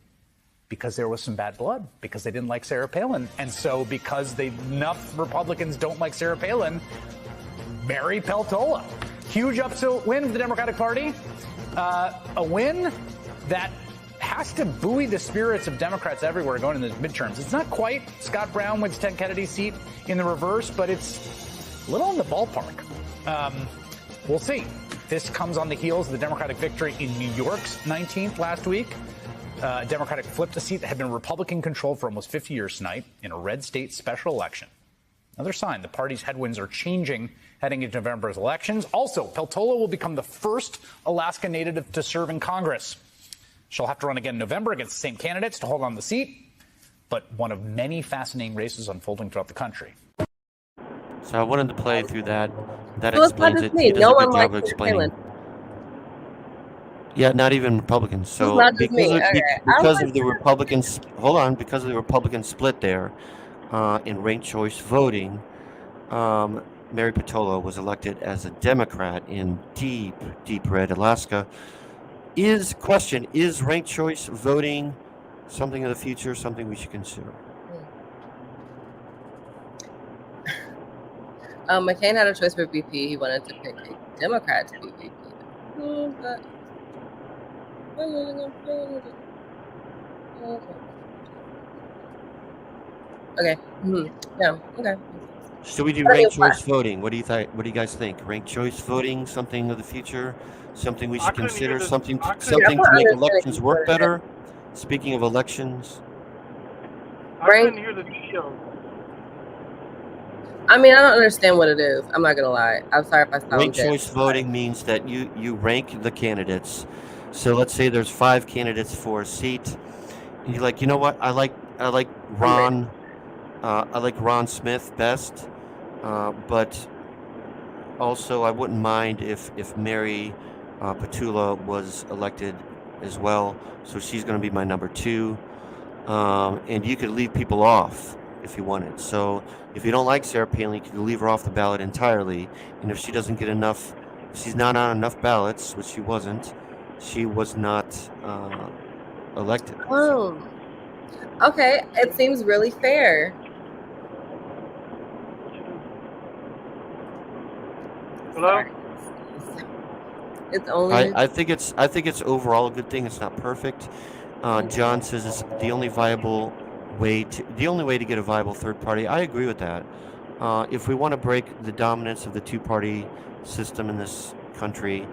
because there was some bad blood, because they didn't like Sarah Palin. And so because enough Republicans don't like Sarah Palin, Mary Peltola. Huge upset win for the Democratic Party. A win that has to buoy the spirits of Democrats everywhere going into the midterms. It's not quite Scott Brown wins Ted Kennedy's seat in the reverse, but it's a little in the ballpark. We'll see. This comes on the heels of the Democratic victory in New York's 19th last week. Democratic flipped a seat that had been Republican-controlled for almost 50 years tonight in a red state special election. Another sign the party's headwinds are changing heading into November's elections. Also, Peltola will become the first Alaska native to serve in Congress. She'll have to run again in November against the same candidates to hold on the seat, but one of many fascinating races unfolding throughout the country. So I wanted to play through that. That So it's not explains just it. me. He does No a one good likes job of Sarah explaining. Palin. Yeah, not even Republicans. It's So not just me. Okay. because of the Republicans, hold on, because of the Republican split there in ranked choice voting, Mary Patullo was elected as a Democrat in deep, deep red Alaska. Is ranked choice voting something of the future, something we should consider? McCain had a choice for VP. He wanted to pick a Democrat to be VP. Okay. Yeah. Okay. Should we do ranked choice voting? What do you think? What do you guys think? Ranked choice voting, something of the future, something we should consider, something to make elections work better. Speaking of elections, I couldn't hear the deal. I mean, I don't understand what it is. I'm not gonna lie. I'm sorry if I sound ranked choice voting means that you rank the candidates. So let's say there's 5 candidates for a seat, and you're like, you know what? I like Ron. I like Ron Smith best, but also I wouldn't mind if Mary Patullo was elected as well. So she's going to be my number 2, and you could leave people off if you wanted. So if you don't like Sarah Palin, you could leave her off the ballot entirely. And if she doesn't get enough, if she's not on enough ballots, which she wasn't, she was not elected. Oh, okay. It seems really fair. Hello? It's only. I think it's overall a good thing. It's not perfect. John says it's the only way to get a viable third party. I agree with that. If we want to break the dominance of the 2-party system in this country,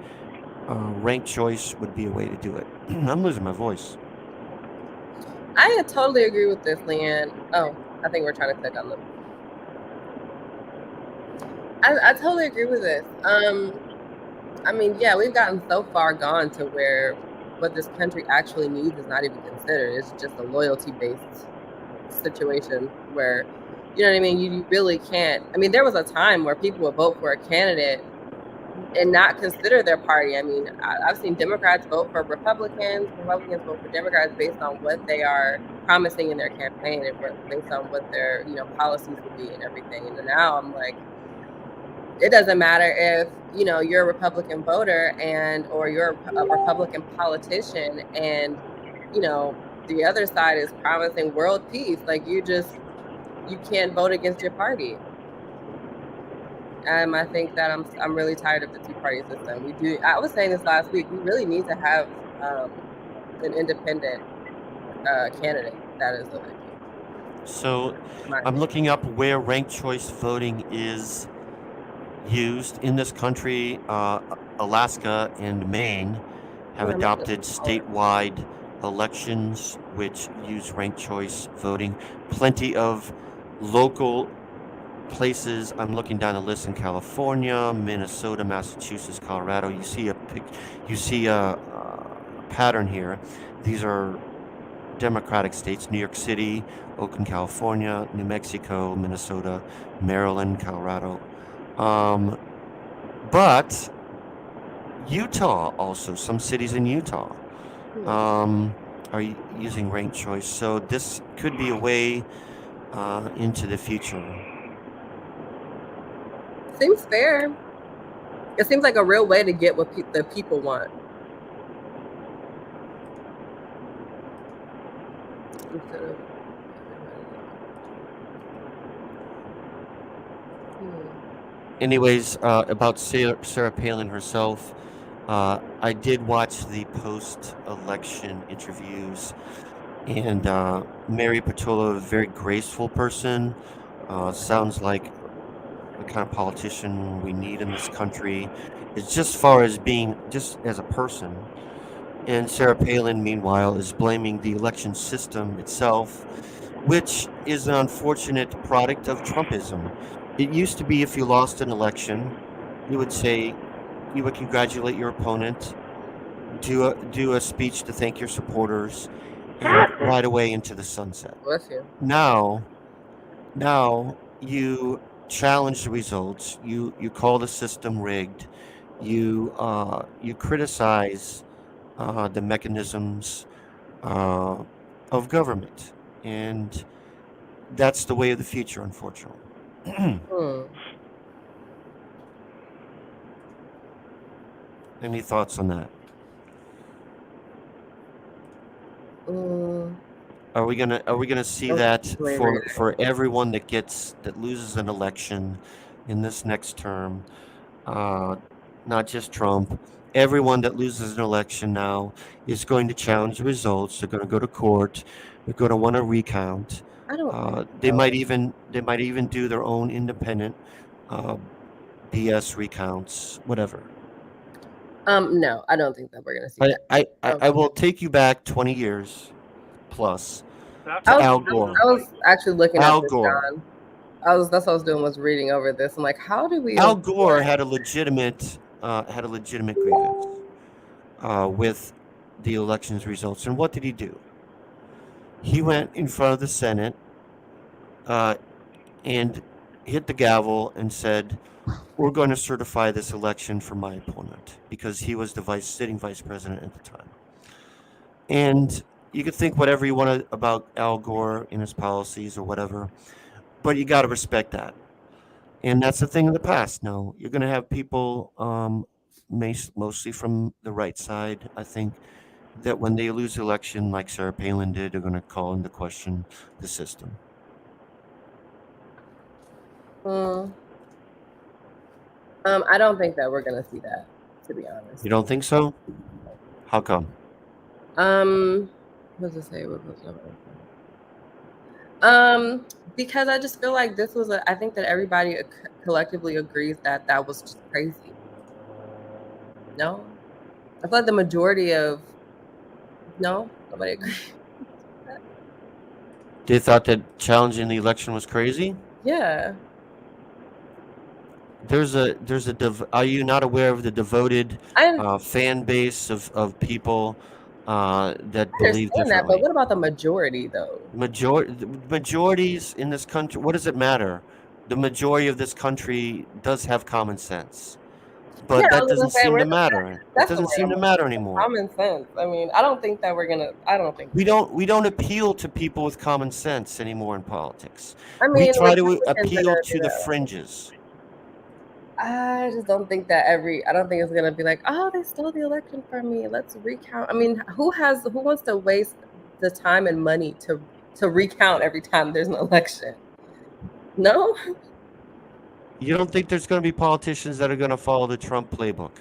ranked choice would be a way to do it. I'm losing my voice. I totally agree with this, Leanne. Oh, I think we're trying to click on them. I totally agree with this. I mean, yeah, we've gotten so far gone to where what this country actually needs is not even considered. It's just a loyalty-based situation where, you know what I mean? You really can't. I mean, there was a time where people would vote for a candidate and not consider their party. I mean, I've seen Democrats vote for Republicans vote for Democrats based on what they are promising in their campaign and based on what their, policies would be and everything. And now I'm like, it doesn't matter if, you're a Republican voter or you're a Republican politician and, the other side is promising world peace. Like you can't vote against your party. I think that I'm really tired of the 2-party system. I was saying this last week, we really need to have an independent candidate that is elected. So I'm looking up where ranked choice voting is used in this country. Alaska and Maine have adopted statewide elections which use ranked choice voting. Plenty of local places. I'm looking down the list in California, Minnesota, Massachusetts, Colorado. You see a pattern here. These are Democratic states: New York City, Oakland, California, New Mexico, Minnesota, Maryland, Colorado. But Utah also, some cities in Utah are using ranked choice. So this could be a way into the future. Seems fair. It seems like a real way to get what the people want. Anyways, about Sarah Palin herself, I did watch the post-election interviews, and Mary Patullo, a very graceful person, sounds like the kind of politician we need in this country. It's just far as being just as a person. And Sarah Palin, meanwhile, is blaming the election system itself, which is an unfortunate product of Trumpism. It used to be if you lost an election, you would congratulate your opponent, do a speech to thank your supporters, and ride away into the sunset. Bless you. Now you challenge the results. You call the system rigged. You criticize the mechanisms of government, and that's the way of the future, unfortunately. Any thoughts on that? Are we gonna see that for everyone that loses an election in this next term? Not just Trump. Everyone that loses an election now is going to challenge the results. They're going to go to court. They're going to want to recount. They might even do their own independent BS recounts, whatever. No, I don't think that we're gonna see that. I will take you back 20 years plus That's to what Al I'm doing. Gore. I was actually looking Al at this, Gore. John. That's what I was doing, was reading over this. I'm like, how do we? Al Gore had a legitimate grievance with the elections results, and what did he do? He went in front of the Senate and hit the gavel and said, "We're going to certify this election for my opponent," because he was the sitting vice president at the time. And you could think whatever you want about Al Gore and his policies or whatever, but you got to respect that. And that's a thing of the past. No, you're going to have people, mostly from the right side, I think, that when they lose the election, like Sarah Palin did, they're going to call into question the system. I don't think that we're gonna see that, to be honest. You don't think so? How come? What does it say? Because I just feel like this was I think that everybody collectively agrees that that was just crazy. No? I feel like the majority of nobody agrees. They thought that challenging the election was crazy? Yeah. Are you not aware of the devoted fan base of people that believe differently? That, but what about the majority, though? Majorities in this country, what does it matter? The majority of this country does have common sense, but that doesn't seem to matter. It doesn't seem to matter anymore. Common sense. I mean, I don't think that we're gonna. I don't think we don't appeal to people with common sense anymore in politics. I mean, we try to appeal to the fringes. I just don't think that I don't think it's gonna be like, oh, they stole the election from me. Let's recount. I mean, who wants to waste the time and money to recount every time there's an election? No. You don't think there's going to be politicians that are going to follow the Trump playbook?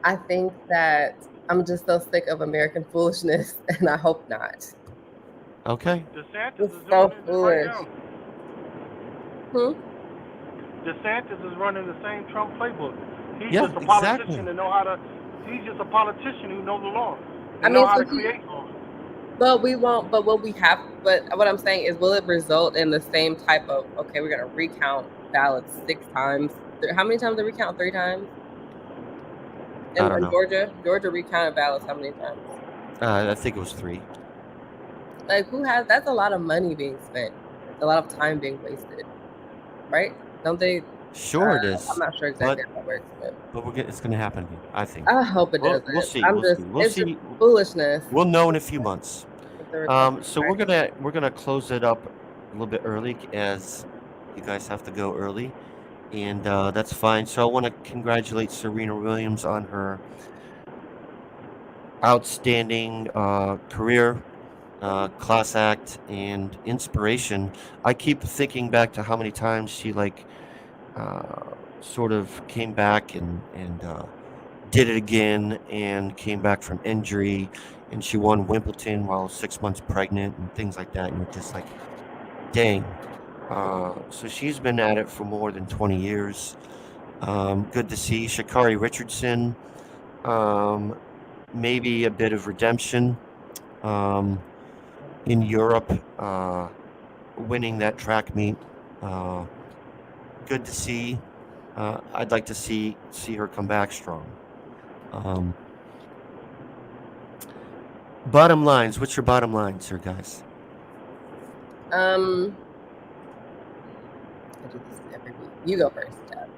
I think that I'm just so sick of American foolishness, and I hope not. Okay. DeSantis is so foolish. DeSantis is running the same Trump playbook. He's Yeah, just a politician exactly. that know how to. He's just a politician who knows the law. I mean, how so to create law. But we won't. But what I'm saying is, will it result in the same type of? Okay, we're gonna recount ballots 6 times. How many times did we recount? 3 times. I don't know. Georgia recounted ballots how many times? I think it was 3. Like, that's a lot of money being spent. A lot of time being wasted, right? Don't they? Sure it is. I'm not sure exactly how that works, but it's going to happen. I think. I hope it doesn't. We'll see. It's just foolishness. We'll know in a few months. So we're gonna close it up a little bit early, as you guys have to go early, and that's fine. So I want to congratulate Serena Williams on her outstanding career, class act, and inspiration. I keep thinking back to how many times she sort of came back and did it again, and came back from injury, and she won Wimbledon while 6 months pregnant and things like that. And you're just like, dang. So she's been at it for more than 20 years. Good to see. Sha'Carri Richardson, maybe a bit of redemption in Europe, winning that track meet. Good to see. I'd like to see her come back strong. Bottom lines. What's your bottom line, sir, guys? I do this every week. You go first, Jeff.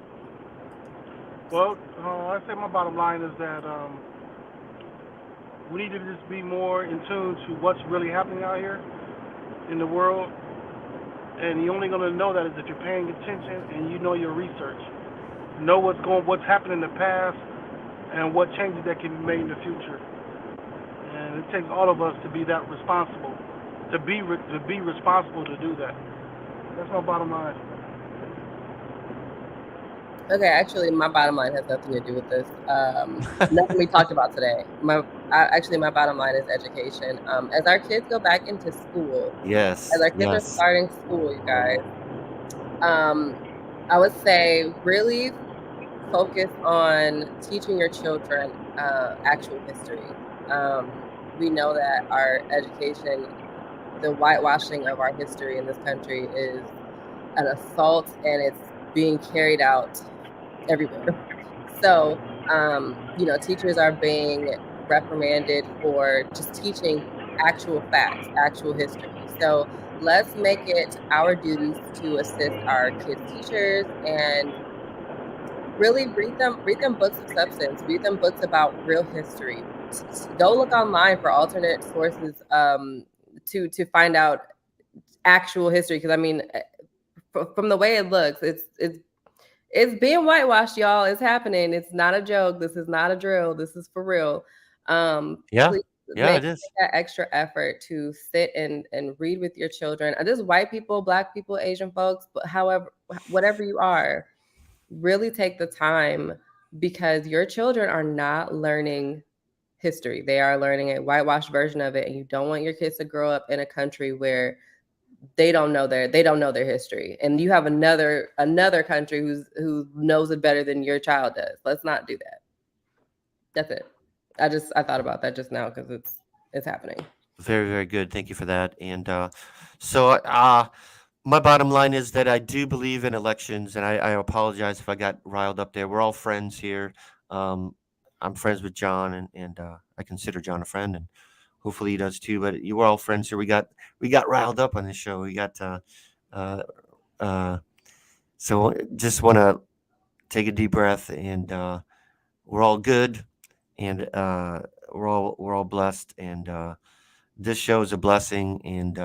Well, I say my bottom line is that we need to just be more in tune to what's really happening out here in the world. And you're only going to know that is if you're paying attention and you know your research. Know what's happened in the past and what changes that can be made in the future. And it takes all of us to be that responsible, to be responsible to do that. That's my bottom line. Okay, actually, my bottom line has nothing to do with this. Nothing we talked about today. My bottom line is education. As our kids go back into school, Yes. as our kids are starting school, you guys, I would say really focus on teaching your children actual history. We know that our education, the whitewashing of our history in this country is an assault, and it's being carried out everywhere. So, teachers are being reprimanded for just teaching actual facts, actual history. So let's make it our duties to assist our kids' teachers and really read them books of substance, read them books about real history. Go look online for alternate sources to find out actual history. Because I mean, from the way it looks, it's being whitewashed, y'all. It's happening. It's not a joke. This is not a drill. This is for real. Please it is. make that extra effort to sit and read with your children. Just white people, Black people, Asian folks, but whatever you are, really take the time, because your children are not learning history. They are learning a whitewashed version of it, and you don't want your kids to grow up in a country where they don't know their history, and you have another country who knows it better than your child does. Let's not do that. That's it. I thought about that just now because it's happening. Very, very good. Thank you for that. And so my bottom line is that I do believe in elections, and I apologize if I got riled up there. We're all friends here. I'm friends with John, and I consider John a friend, and hopefully he does too. But you were all friends here. We got riled up on this show. We got so just want to take a deep breath, and we're all good, and we're all blessed, and this show is a blessing. And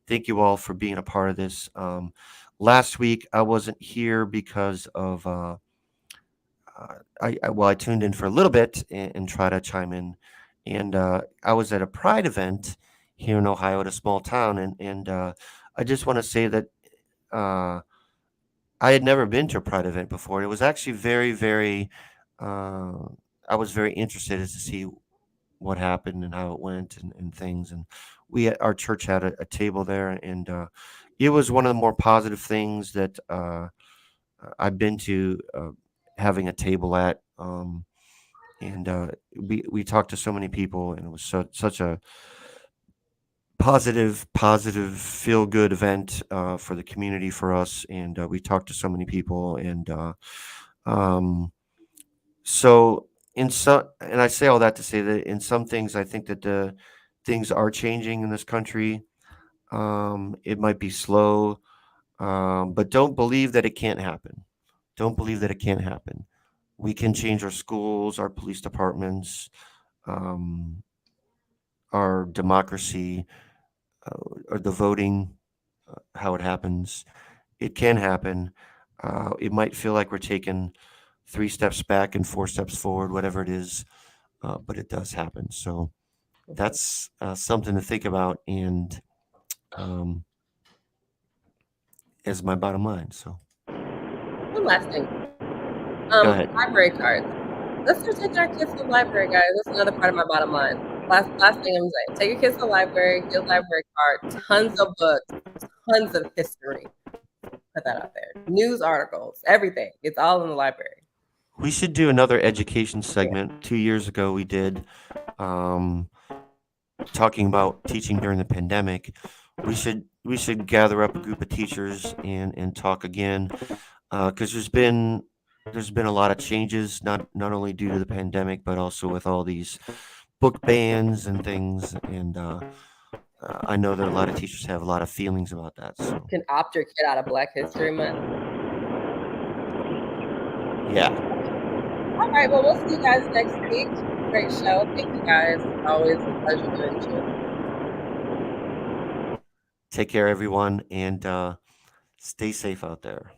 thank you all for being a part of this. Last week I wasn't here because of I tuned in for a little bit and try to chime in. And I was at a Pride event here in Ohio, at a small town, and I just want to say that I had never been to a Pride event before. It was actually very, very. I was very interested as to see what happened and how it went and things. And our church had a table there, and it was one of the more positive things that I've been to, having a table at. And we talked to so many people, and it was such a positive, feel good event for the community, for us. And we talked to so many people, and so and I say all that to say that in some things, I think that the things are changing in this country. It might be slow, but don't believe that it can't happen. Don't believe that it can't happen. We can change our schools, our police departments, our democracy, or the voting, how it happens. It can happen. It might feel like we're taking 3 steps back and 4 steps forward, whatever it is, but it does happen. So that's something to think about, and as my bottom line. So One last thing. Go ahead. Library cards. Let's start taking our kids to the library, guys. That's another part of my bottom line. Last thing I'm saying. Take your kids to the library, get a library card, tons of books, tons of history. Put that out there. News articles, everything. It's all in the library. We should do another education segment. 2 years ago, we did talking about teaching during the pandemic. We should gather up a group of teachers and talk again, because there's been a lot of changes, not only due to the pandemic, but also with all these book bans and things, and I know that a lot of teachers have a lot of feelings about that. So You can opt your kid out of Black History Month. yeah. All right, well, we'll see you guys next week. Great show. Thank you guys. Always a pleasure doing the show. Take care, everyone, and stay safe out there.